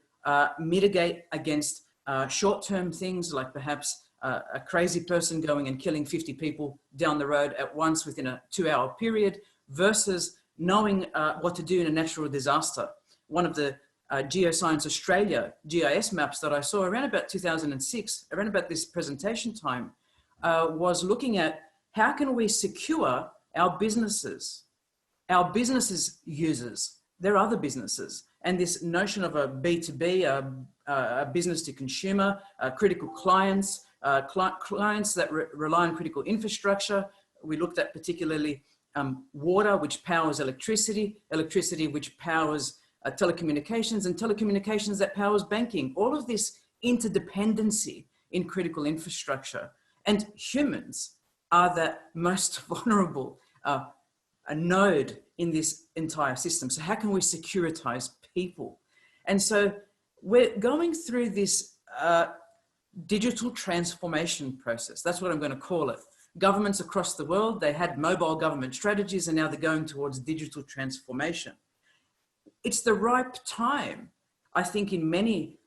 S1: mitigate against short-term things like perhaps a crazy person going and killing 50 people down the road at once within a 2-hour period versus knowing what to do in a natural disaster. One of the Geoscience Australia GIS maps that I saw around about 2006, around about this presentation time, was looking at how can we secure our businesses users, their other businesses, and this notion of a B2B, a business to consumer, critical clients, clients that rely on critical infrastructure. We looked at particularly water, which powers electricity, electricity which powers telecommunications, and telecommunications that powers banking. All of this interdependency in critical infrastructure. And humans are the most vulnerable a node in this entire system. So how can we securitize people? And so we're going through this digital transformation process. That's what I'm going to call it. Governments across the world, they had mobile government strategies, and now they're going towards digital transformation. It's the ripe time, I think, in many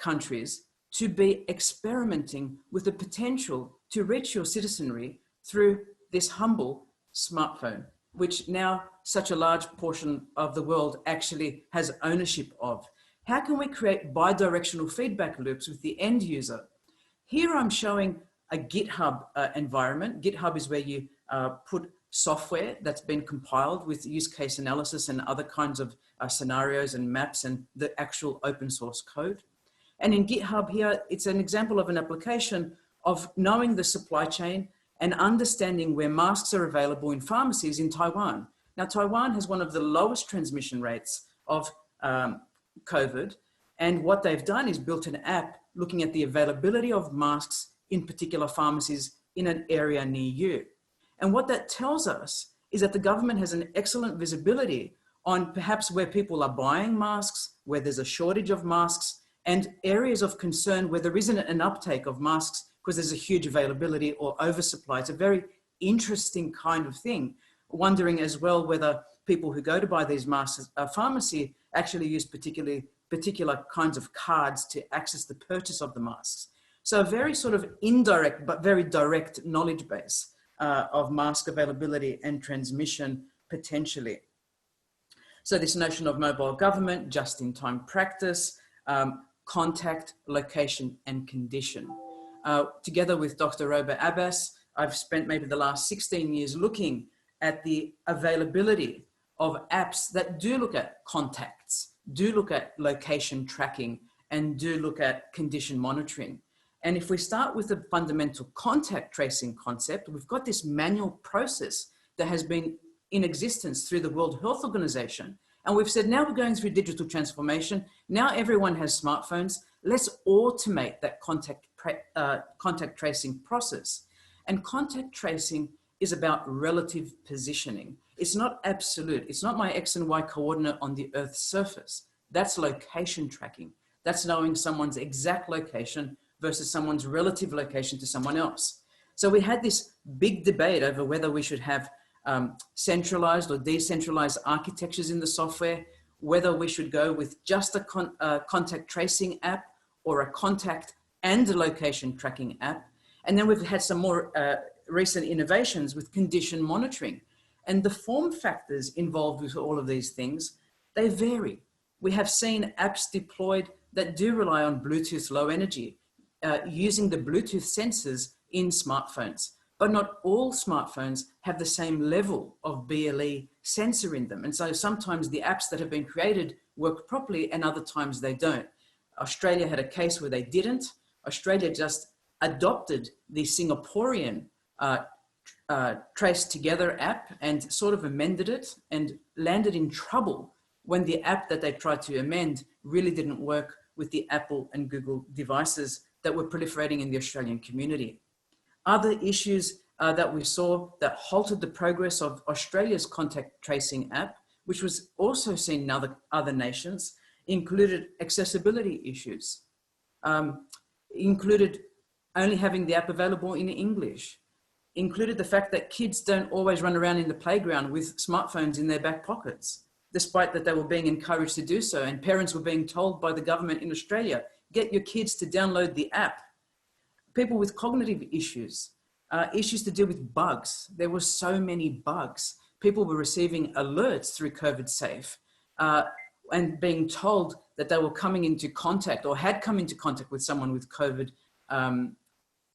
S1: countries to be experimenting with the potential to reach your citizenry through this humble smartphone, which now such a large portion of the world actually has ownership of. How can we create bidirectional feedback loops with the end user? Here I'm showing a GitHub environment. GitHub is where you put software that's been compiled with use case analysis and other kinds of scenarios and maps and the actual open source code. And in GitHub here, it's an example of an application of knowing the supply chain and understanding where masks are available in pharmacies in Taiwan. Now, Taiwan has one of the lowest transmission rates of COVID. And what they've done is built an app looking at the availability of masks in particular pharmacies in an area near you. And what that tells us is that the government has an excellent visibility on perhaps where people are buying masks, where there's a shortage of masks, and areas of concern where there isn't an uptake of masks because there's a huge availability or oversupply. It's a very interesting kind of thing. Wondering as well whether people who go to buy these masks at a pharmacy actually use particular kinds of cards to access the purchase of the masks. So a very sort of indirect but very direct knowledge base of mask availability and transmission potentially. So this notion of mobile government, just-in-time practice, contact, location, and condition. Together with Dr. Roba Abbas, I've spent maybe the last 16 years looking at the availability of apps that do look at contacts, do look at location tracking, and do look at condition monitoring. And if we start with the fundamental contact tracing concept, we've got this manual process that has been in existence through the World Health Organization. And we've said, now we're going through digital transformation. Now everyone has smartphones. Let's automate that contact tracing process. And contact tracing is about relative positioning. It's not absolute. It's not my X and Y coordinate on the Earth's surface. That's location tracking. That's knowing someone's exact location versus someone's relative location to someone else. So we had this big debate over whether we should have centralized or decentralized architectures in the software, whether we should go with just a contact tracing app or a contact and a location tracking app. And then we've had some more recent innovations with condition monitoring. And the form factors involved with all of these things, they vary. We have seen apps deployed that do rely on Bluetooth low energy, using the Bluetooth sensors in smartphones. But not all smartphones have the same level of BLE sensor in them. And so sometimes the apps that have been created work properly and other times they don't. Australia had a case where they didn't. Australia just adopted the Singaporean Trace Together app and sort of amended it and landed in trouble when the app that they tried to amend really didn't work with the Apple and Google devices that were proliferating in the Australian community. Other issues that we saw that halted the progress of Australia's contact tracing app, which was also seen in other nations, included accessibility issues, included only having the app available in English, included the fact that kids don't always run around in the playground with smartphones in their back pockets, despite that they were being encouraged to do so. And parents were being told by the government in Australia, get your kids to download the app. People with cognitive issues, issues to do with bugs. There were so many bugs. People were receiving alerts through COVID Safe and being told that they were coming into contact or had come into contact with someone with COVID,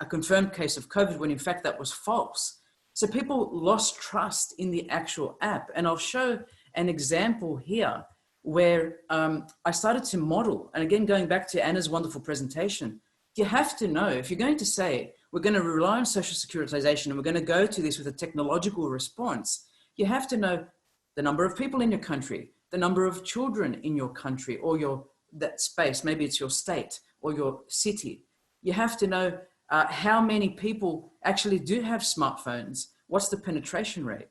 S1: a confirmed case of COVID, when in fact that was false. So people lost trust in the actual app. And I'll show an example here where I started to model, and again, going back to Anna's wonderful presentation, you have to know, if you're going to say, we're going to rely on social securitization and we're going to go to this with a technological response, you have to know the number of people in your country, the number of children in your country or that space, maybe it's your state or your city. You have to know how many people actually do have smartphones. What's the penetration rate?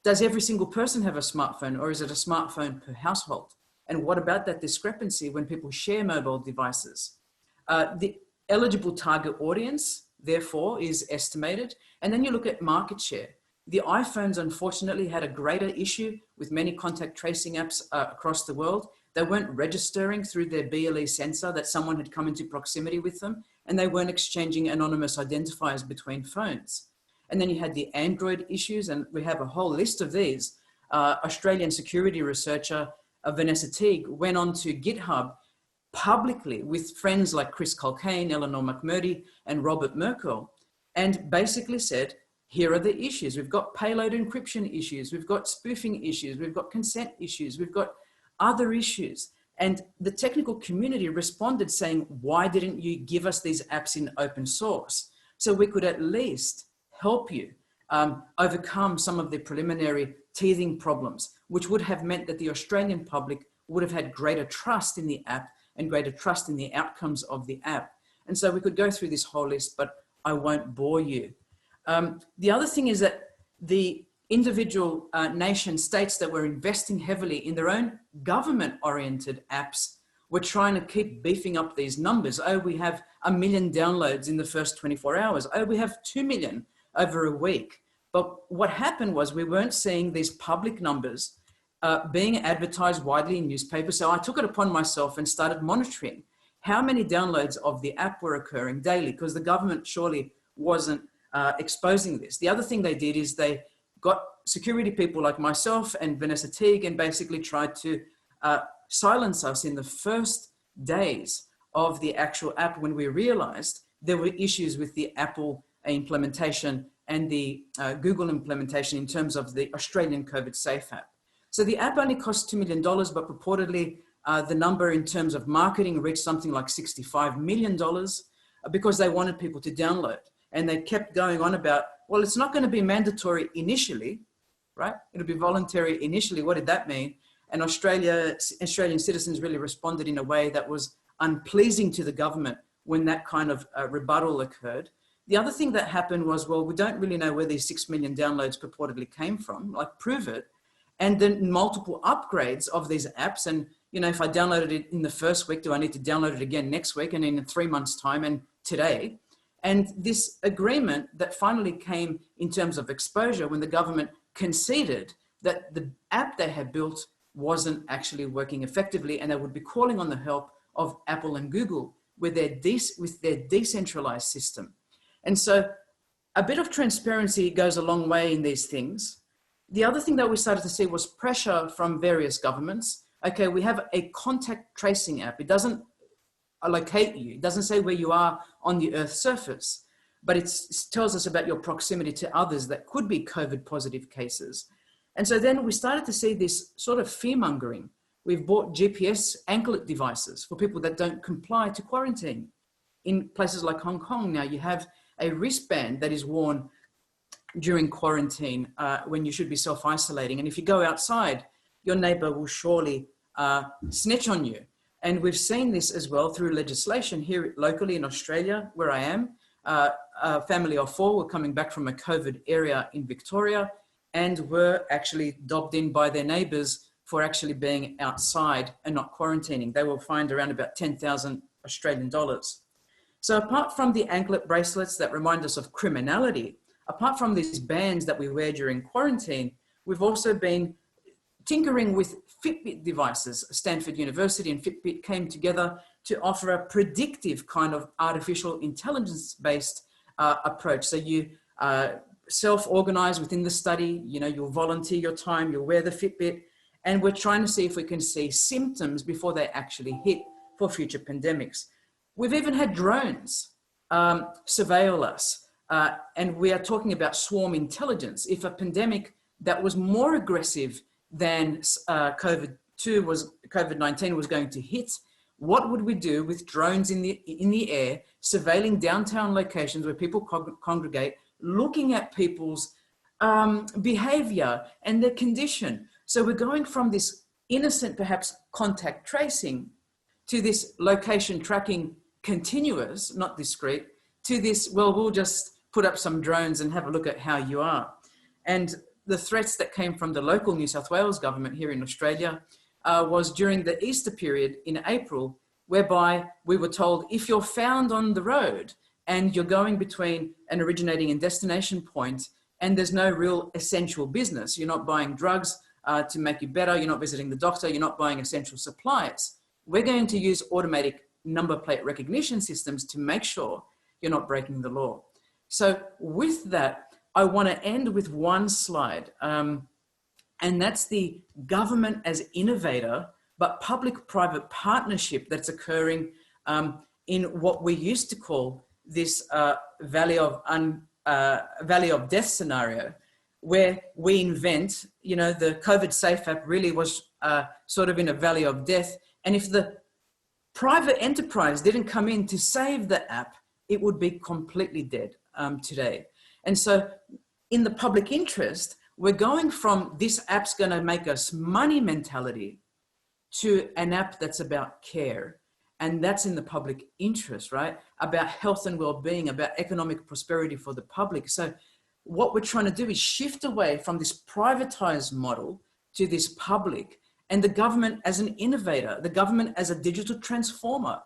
S1: Does every single person have a smartphone, or is it a smartphone per household? And what about that discrepancy when people share mobile devices? The eligible target audience, therefore, is estimated. And then you look at market share. The iPhones, unfortunately, had a greater issue with many contact tracing apps across the world. They weren't registering through their BLE sensor that someone had come into proximity with them, and they weren't exchanging anonymous identifiers between phones. And then you had the Android issues, and we have a whole list of these. Australian security researcher Vanessa Teague went on to GitHub publicly with friends like Chris Culcaine, Eleanor McMurdy, and Robert Merkel, and basically said, here are the issues. We've got payload encryption issues. We've got spoofing issues. We've got consent issues. We've got other issues. And the technical community responded saying, why didn't you give us these apps in open source? So we could at least help you overcome some of the preliminary teething problems, which would have meant that the Australian public would have had greater trust in the app and greater trust in the outcomes of the app. And so we could go through this whole list, but I won't bore you. The other thing is that the individual nation states that were investing heavily in their own government-oriented apps were trying to keep beefing up these numbers. Oh, we have 1 million downloads in the first 24 hours. Oh, we have 2 million over a week. But what happened was we weren't seeing these public numbers being advertised widely in newspapers. So I took it upon myself and started monitoring how many downloads of the app were occurring daily, because the government surely wasn't exposing this. The other thing they did is they got security people like myself and Vanessa Teague and basically tried to silence us in the first days of the actual app, when we realized there were issues with the Apple implementation and the Google implementation in terms of the Australian COVID Safe app. So the app only cost $2 million, but purportedly the number in terms of marketing reached something like $65 million because they wanted people to download. And they kept going on about, well, it's not going to be mandatory initially, right? It'll be voluntary initially. What did that mean? And Australian citizens really responded in a way that was unpleasing to the government when that kind of rebuttal occurred. The other thing that happened was, well, we don't really know where these 6 million downloads purportedly came from, like prove it. And then multiple upgrades of these apps. And, you know, if I downloaded it in the first week, do I need to download it again next week and in 3 months' time and today? And this agreement that finally came in terms of exposure when the government conceded that the app they had built wasn't actually working effectively, and they would be calling on the help of Apple and Google with their decentralized system. And so a bit of transparency goes a long way in these things. The other thing that we started to see was pressure from various governments. Okay, we have a contact tracing app. It doesn't locate you. It doesn't say where you are on the Earth's surface, but it tells us about your proximity to others that could be COVID positive cases. And so then we started to see this sort of fear mongering. We've bought GPS anklet devices for people that don't comply to quarantine in places like Hong Kong now, you have a wristband that is worn during quarantine when you should be self-isolating. And if you go outside, your neighbor will surely snitch on you. And we've seen this as well through legislation here locally in Australia, where I am. A family of 4 were coming back from a COVID area in Victoria and were actually dobbed in by their neighbors for actually being outside and not quarantining. They were fined around about 10,000 Australian dollars. So apart from the anklet bracelets that remind us of criminality, apart from these bands that we wear during quarantine, we've also been tinkering with Fitbit devices. Stanford University and Fitbit came together to offer a predictive kind of artificial intelligence-based approach. So you self-organize within the study, you'll volunteer your time, you'll wear the Fitbit, and we're trying to see if we can see symptoms before they actually hit for future pandemics. We've even had drones surveil us, and we are talking about swarm intelligence. If a pandemic that was more aggressive than COVID-19 was going to hit, what would we do with drones in the air, surveilling downtown locations where people congregate, looking at people's behavior and their condition? So we're going from this innocent, perhaps, contact tracing to this location tracking continuous, not discrete, to this, well, we'll just put up some drones and have a look at how you are. And the threats that came from the local New South Wales government here in Australia was during the Easter period in April, whereby we were told if you're found on the road and you're going between an originating and destination point and there's no real essential business, you're not buying drugs to make you better, you're not visiting the doctor, you're not buying essential supplies, we're going to use automatic number plate recognition systems to make sure you're not breaking the law. So with that, I want to end with one slide, and that's the government as innovator, but public-private partnership that's occurring in what we used to call this valley of death scenario, where we invent, the COVID Safe app really was sort of in a valley of death. And if the private enterprise didn't come in to save the app, it would be completely dead today. And so in the public interest, we're going from this app's going to make us money mentality to an app that's about care. And that's in the public interest, right? About health and well-being, about economic prosperity for the public. So what we're trying to do is shift away from this privatized model to this public, and the government as an innovator, the government as a digital transformer,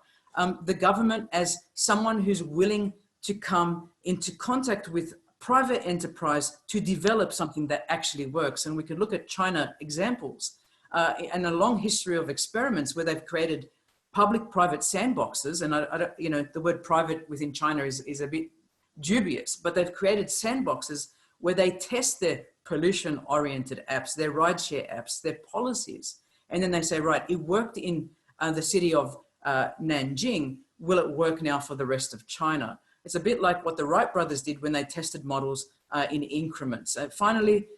S1: the government as someone who's willing to come into contact with private enterprise to develop something that actually works. And we could look at China examples and a long history of experiments where they've created public-private sandboxes. And I don't, the word private within China is a bit dubious, but they've created sandboxes where they test their pollution-oriented apps, their rideshare apps, their policies. And then they say, right, it worked in the city of Nanjing, will it work now for the rest of China? It's a bit like what the Wright brothers did when they tested models in increments. Finally,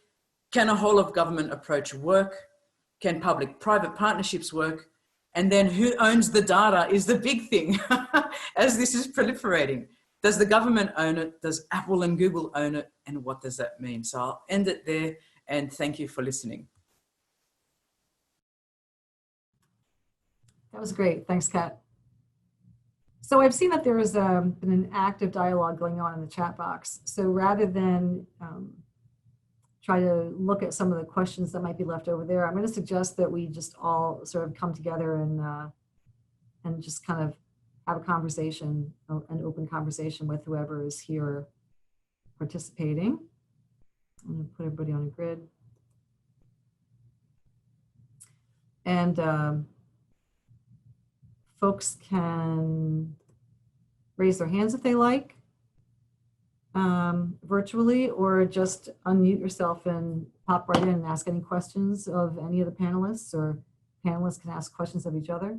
S1: can a whole of government approach work? Can public-private partnerships work? And then who owns the data is the big thing as this is proliferating. Does the government own it? Does Apple and Google own it? And what does that mean? So I'll end it there, and thank you for listening.
S2: That was great. Thanks, Kat. So I've seen that there has been an active dialogue going on in the chat box. So rather than try to look at some of the questions that might be left over there, I'm going to suggest that we just all sort of come together and just kind of have a conversation, an open conversation with whoever is here participating. I'm going to put everybody on a grid. And folks can raise their hands if they like, virtually, or just unmute yourself and pop right in and ask any questions of any of the panelists, or panelists can ask questions of each other.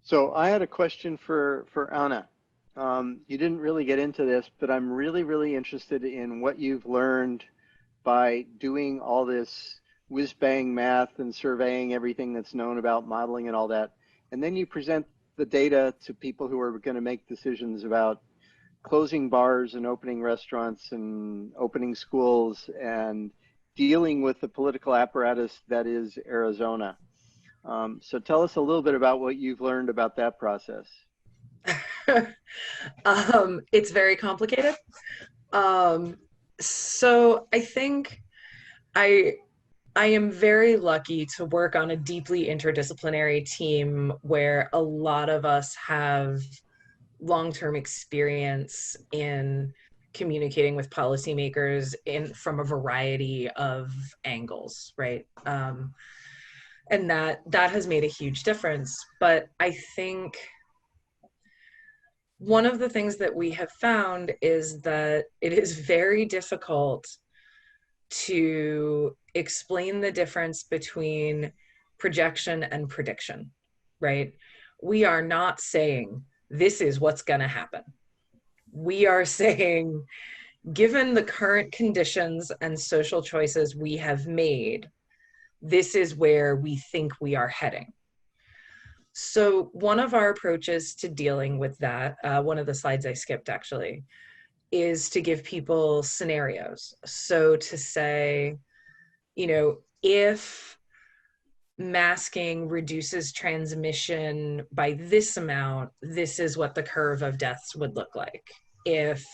S3: So I had a question for Anna. You didn't really get into this, but I'm really, really interested in what you've learned by doing all this whiz-bang math and surveying everything that's known about modeling and all that. And then you present the data to people who are going to make decisions about closing bars and opening restaurants and opening schools and dealing with the political apparatus that is Arizona. So tell us a little bit about what you've learned about that process.
S5: It's very complicated. So I think I am very lucky to work on a deeply interdisciplinary team where a lot of us have long-term experience in communicating with policymakers from a variety of angles, right? And that has made a huge difference. But I think one of the things that we have found is that it is very difficult to explain the difference between projection and prediction, right? We are not saying this is what's going to happen. We are saying, given the current conditions and social choices we have made, this is where we think we are heading. So one of our approaches to dealing with that, one of the slides I skipped actually, is to give people scenarios. So to say, you know, if masking reduces transmission by this amount, this is what the curve of deaths would look like. If,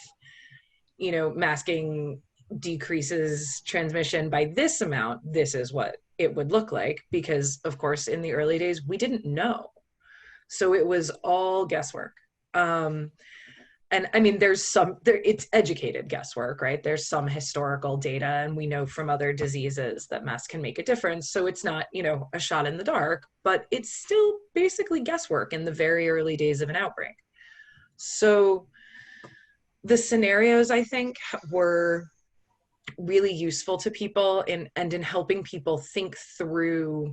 S5: you know, masking decreases transmission by this amount, this is what it would look like. Because of course, in the early days, we didn't know. So it was all guesswork. And I mean, it's educated guesswork, right? There's some historical data, and we know from other diseases that masks can make a difference. So it's not, you know, a shot in the dark, but it's still basically guesswork in the very early days of an outbreak. So the scenarios, I think, were really useful to people in helping people think through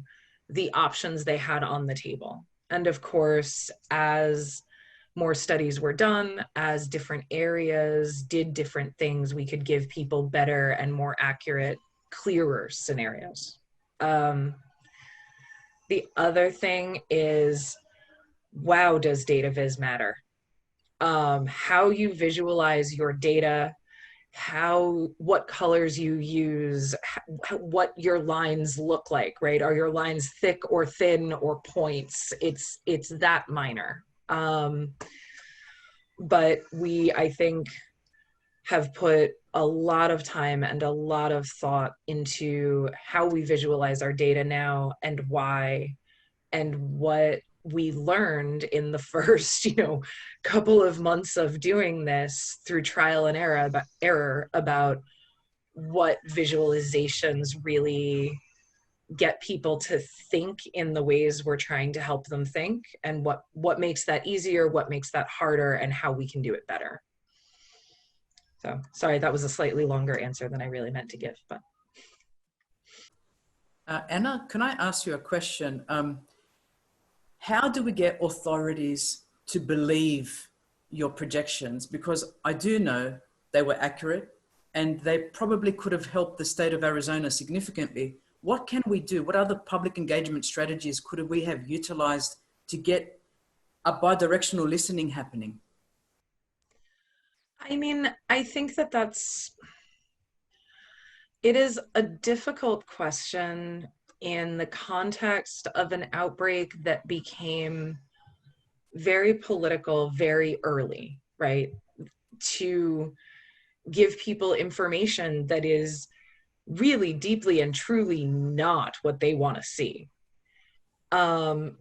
S5: the options they had on the table. And of course, as more studies were done, as different areas did different things, we could give people better and more accurate, clearer scenarios. The other thing is, wow, does data viz matter? How you visualize your data, what colors you use, what your lines look like, right? Are your lines thick or thin or points? It's that minor. But we, I think, have put a lot of time and a lot of thought into how we visualize our data now and why, and what we learned in the first, you know, couple of months of doing this through trial and error about what visualizations really get people to think in the ways we're trying to help them think, and what makes that easier, what makes that harder, and how we can do it better. So sorry, that was a slightly longer answer than I really meant to give, but.
S1: Anna, can I ask you a question? How do we get authorities to believe your projections? Because I do know they were accurate and they probably could have helped the state of Arizona significantly. What can we do? What other public engagement strategies could we have utilized to get a bidirectional listening happening?
S5: I mean, I think it is a difficult question in the context of an outbreak that became very political very early, right? To give people information that is really deeply and truly not what they want to see.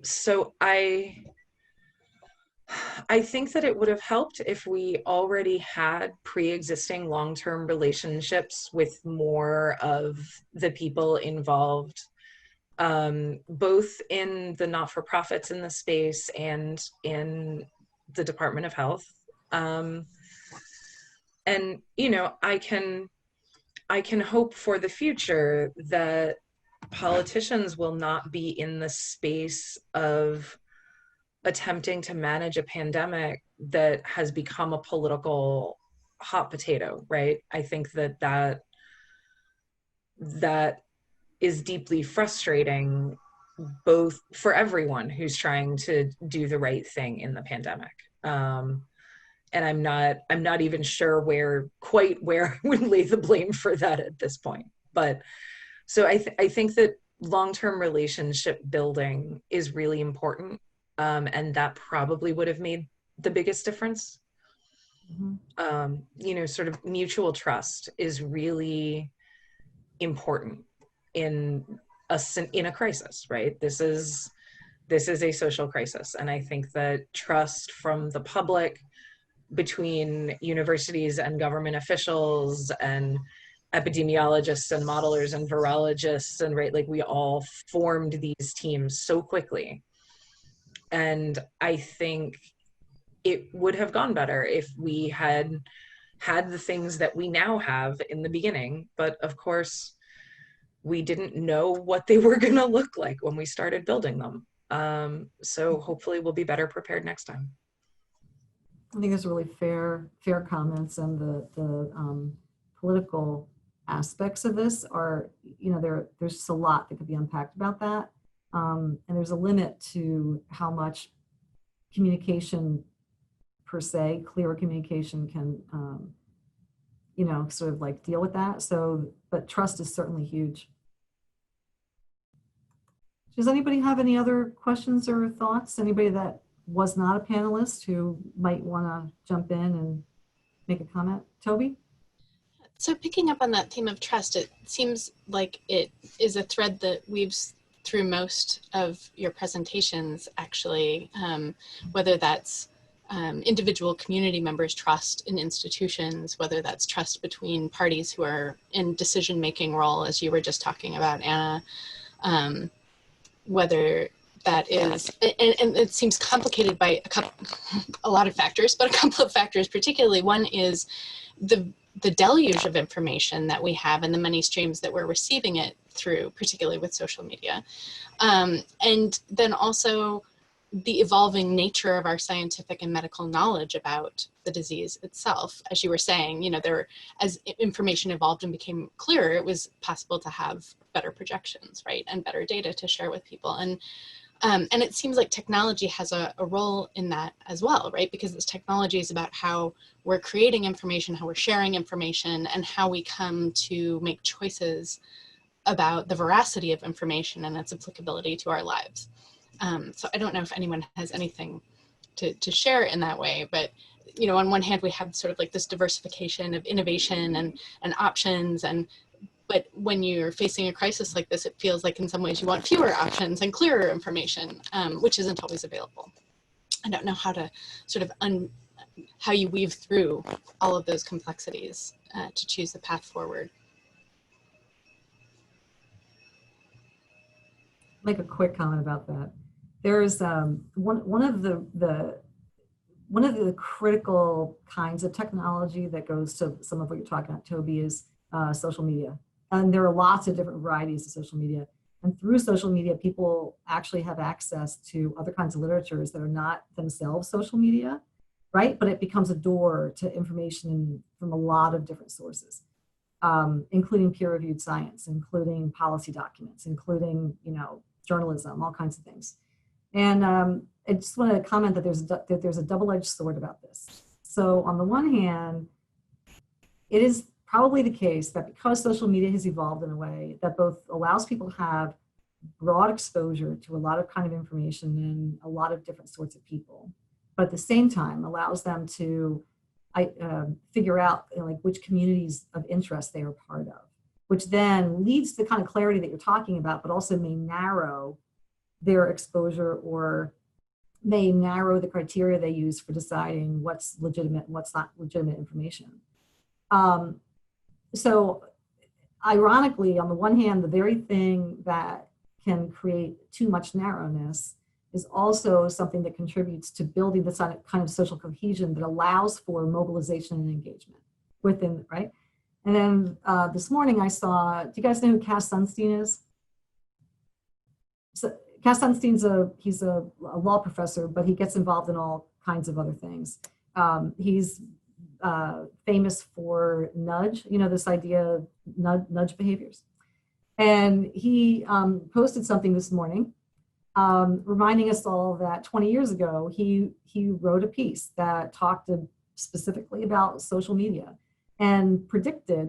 S5: So I think that it would have helped if we already had pre-existing long-term relationships with more of the people involved, both in the not-for-profits in the space and in the Department of Health. And, you know, I can hope for the future that politicians will not be in the space of attempting to manage a pandemic that has become a political hot potato, right? I think that is deeply frustrating, both for everyone who's trying to do the right thing in the pandemic. And I'm not even sure quite where I would lay the blame for that at this point. But so I think that long-term relationship building is really important, and that probably would have made the biggest difference. You know, sort of mutual trust is really important in a crisis, right? This is a social crisis, and I think that trust from the public, between universities and government officials and epidemiologists and modelers and virologists, and right, like we all formed these teams so quickly. And I think it would have gone better if we had the things that we now have in the beginning. But of course, we didn't know what they were going to look like when we started building them. So hopefully we'll be better prepared next time.
S2: I think those are really fair comments, and the political aspects of this are, you know, there's just a lot that could be unpacked about that. And there's a limit to how much communication per se, clearer communication can, you know, sort of like deal with that. So, but trust is certainly huge. Does anybody have any other questions or thoughts? Anybody that was not a panelist who might want to jump in and make a comment? Toby?
S6: So picking up on that theme of trust, it seems like it is a thread that weaves through most of your presentations, actually, whether that's individual community members' trust in institutions, whether that's trust between parties who are in decision-making role, as you were just talking about, Anna, whether that is, and it seems complicated by a lot of factors, but a couple of factors particularly. One is the deluge of information that we have and the many streams that we're receiving it through, particularly with social media. And then also the evolving nature of our scientific and medical knowledge about the disease itself. As you were saying, you know, as information evolved and became clearer, it was possible to have better projections, right? And better data to share with people. And it seems like technology has a role in that as well, right? Because this technology is about how we're creating information, how we're sharing information, and how we come to make choices about the veracity of information and its applicability to our lives. So I don't know if anyone has anything to share in that way, but, you know, on one hand, we have sort of like this diversification of innovation and options, but when you're facing a crisis like this, it feels like in some ways you want fewer options and clearer information, which isn't always available. I don't know how to sort of how you weave through all of those complexities to choose the path forward.
S2: Make a quick comment about that. There's one of the critical kinds of technology that goes to some of what you're talking about, Toby, is social media. And there are lots of different varieties of social media. And through social media, people actually have access to other kinds of literatures that are not themselves social media, right? But it becomes a door to information from a lot of different sources, including peer-reviewed science, including policy documents, including, you know, journalism, all kinds of things. And I just want to comment that there's a double-edged sword about this. So on the one hand, it is probably the case that because social media has evolved in a way that both allows people to have broad exposure to a lot of kind of information and a lot of different sorts of people, but at the same time allows them to figure out, you know, like which communities of interest they are part of, which then leads to the kind of clarity that you're talking about, but also may narrow their exposure or may narrow the criteria they use for deciding what's legitimate and what's not legitimate information. So ironically, on the one hand, the very thing that can create too much narrowness is also something that contributes to building this kind of social cohesion that allows for mobilization and engagement within, right? And then this morning I saw, do you guys know who Cass Sunstein is? So Cass Sunstein's he's a law professor, but he gets involved in all kinds of other things. He's famous for nudge, you know, this idea of nudge behaviors. And he posted something this morning reminding us all that 20 years ago, he wrote a piece that talked specifically about social media and projected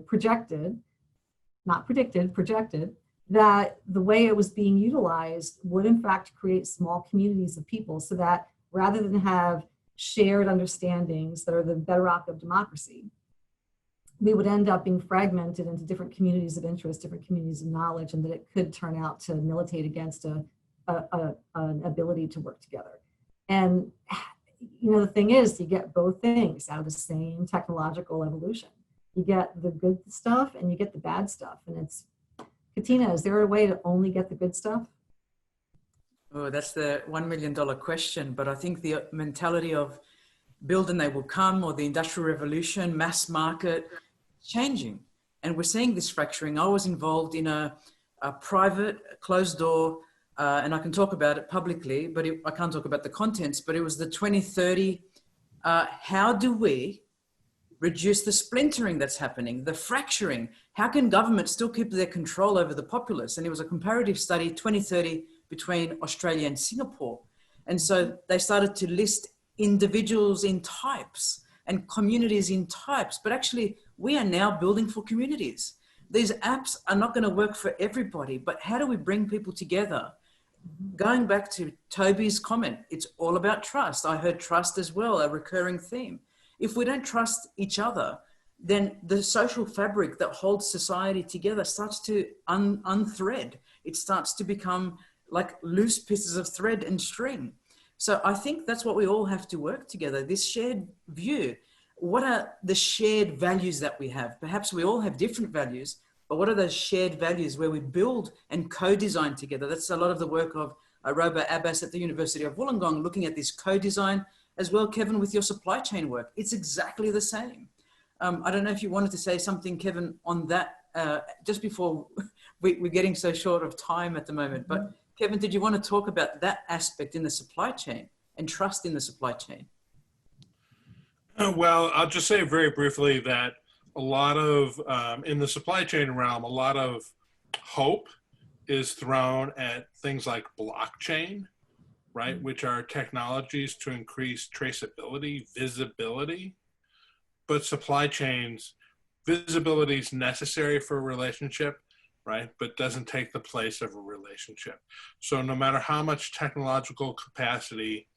S2: that the way it was being utilized would in fact create small communities of people, so that rather than have shared understandings that are the bedrock of democracy, we would end up being fragmented into different communities of interest, different communities of knowledge, and that it could turn out to militate against an ability to work together. And you know, the thing is, you get both things out of the same technological evolution. You get the good stuff and you get the bad stuff. And it's, Katina, is there a way to only get the good stuff?
S1: Oh, that's the $1 million question. But I think the mentality of build and they will come, or the Industrial Revolution, mass market, changing. And we're seeing this fracturing. I was involved in a private closed door, and I can talk about it publicly, but I can't talk about the contents, but it was the 2030, how do we reduce the splintering that's happening, the fracturing? How can government still keep their control over the populace? And it was a comparative study, 2030, between Australia and Singapore. And so they started to list individuals in types and communities in types, but actually we are now building for communities. These apps are not going to work for everybody, but how do we bring people together? Going back to Toby's comment, it's all about trust. I heard trust as well, a recurring theme. If we don't trust each other, then the social fabric that holds society together starts to unthread. It starts to become like loose pieces of thread and string. So I think that's what we all have to work together, this shared view. What are the shared values that we have? Perhaps we all have different values, but what are those shared values where we build and co-design together? That's a lot of the work of Robo Abbas at the University of Wollongong, looking at this co-design as well, Kevin, with your supply chain work. It's exactly the same. I don't know if you wanted to say something, Kevin, on that, just before we're getting so short of time at the moment. But Kevin, did you want to talk about that aspect in the supply chain and trust in the supply chain?
S4: Well, I'll just say very briefly that a lot of, in the supply chain realm, a lot of hope is thrown at things like blockchain, right, which are technologies to increase traceability, visibility. But supply chains, visibility is necessary for a relationship, right, but doesn't take the place of a relationship. So no matter how much technological capacity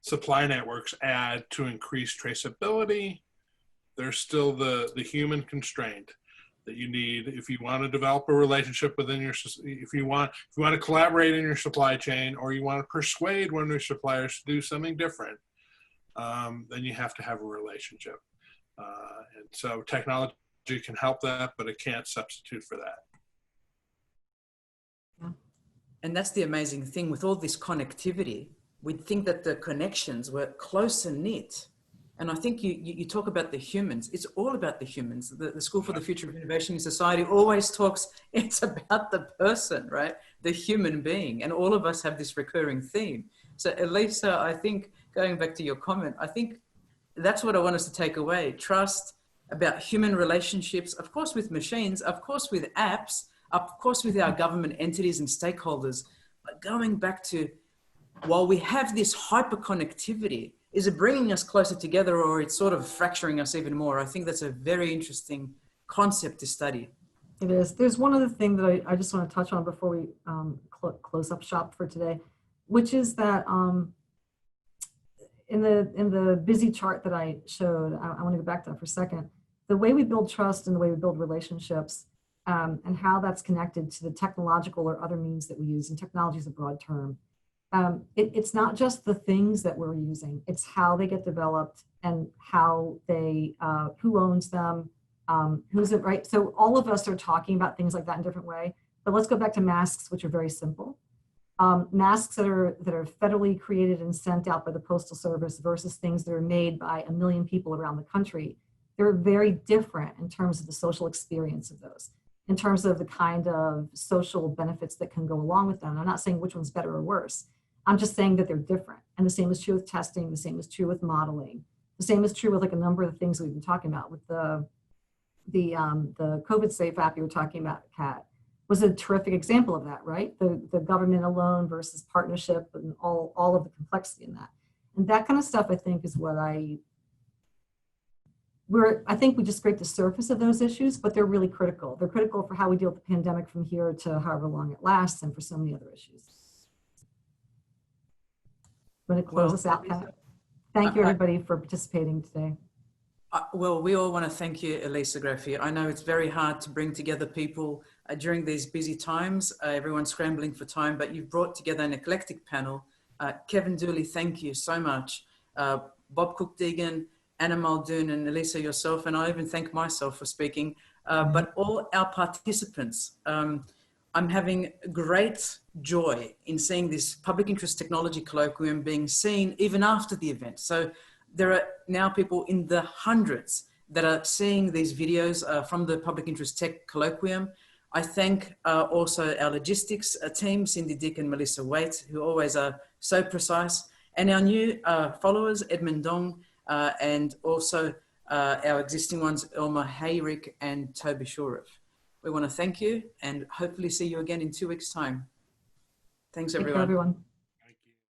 S4: supply networks add to increase traceability, there's still the human constraint that you need if you want to develop a relationship within your, if you want to collaborate in your supply chain, or you want to persuade one of your suppliers to do something different, then you have to have a relationship. And so technology can help that, but it can't substitute for that.
S1: Yeah. And that's the amazing thing with all this connectivity. We'd think that the connections were close and knit. And I think you talk about the humans. It's all about the humans. The School for the Future of Innovation in Society always talks, it's about the person, right? The human being. And all of us have this recurring theme. So Elisa, I think, going back to your comment, I think that's what I want us to take away. Trust about human relationships, of course with machines, of course with apps, of course with our government entities and stakeholders. But going back to, while we have this hyperconnectivity, is it bringing us closer together, or it's sort of fracturing us even more? I think that's a very interesting concept to study.
S2: It is. There's one other thing that I just want to touch on before we close up shop for today, which is that in the busy chart that I showed, I want to go back to that for a second. The way we build trust and the way we build relationships, and how that's connected to the technological or other means that we use, and technology is a broad term. It's not just the things that we're using, it's how they get developed and how they, who owns them, who's it, right? So all of us are talking about things like that in a different way, but let's go back to masks, which are very simple. Masks that are federally created and sent out by the Postal Service versus things that are made by 1 million people around the country. They're very different in terms of the social experience of those, in terms of the kind of social benefits that can go along with them. I'm not saying which one's better or worse. I'm just saying that they're different. And the same is true with testing. The same is true with modeling. The same is true with like a number of the things we've been talking about with the COVID Safe app you were talking about, Kat. was a terrific example of that, right? The government alone versus partnership and all of the complexity in that. And that kind of stuff, I think, is what I think we just scrape the surface of those issues, but they're really critical. They're critical for how we deal with the pandemic from here to however long it lasts, and for so many other issues. I'm going to close us out, Pat. Thank you, everybody, for participating today.
S1: Well, we all want to thank you, Elisa Graffi. I know it's very hard to bring together people during these busy times. Everyone's scrambling for time, but you've brought together an eclectic panel. Kevin Dooley, thank you so much. Bob Cook-Deegan, Anna Muldoon, and Elisa, yourself, and I even thank myself for speaking. But all our participants, I'm having great joy in seeing this public interest technology colloquium being seen even after the event. So there are now people in the hundreds that are seeing these videos from the public interest tech colloquium. I thank also our logistics team, Cindy Dick and Melissa Waite, who always are so precise, and our new followers, Edmund Dong, and also our existing ones, Elma Hayrick and Toby Shurif. We want to thank you and hopefully see you again in 2 weeks' time. Thanks, everyone.
S2: Thank you, everyone.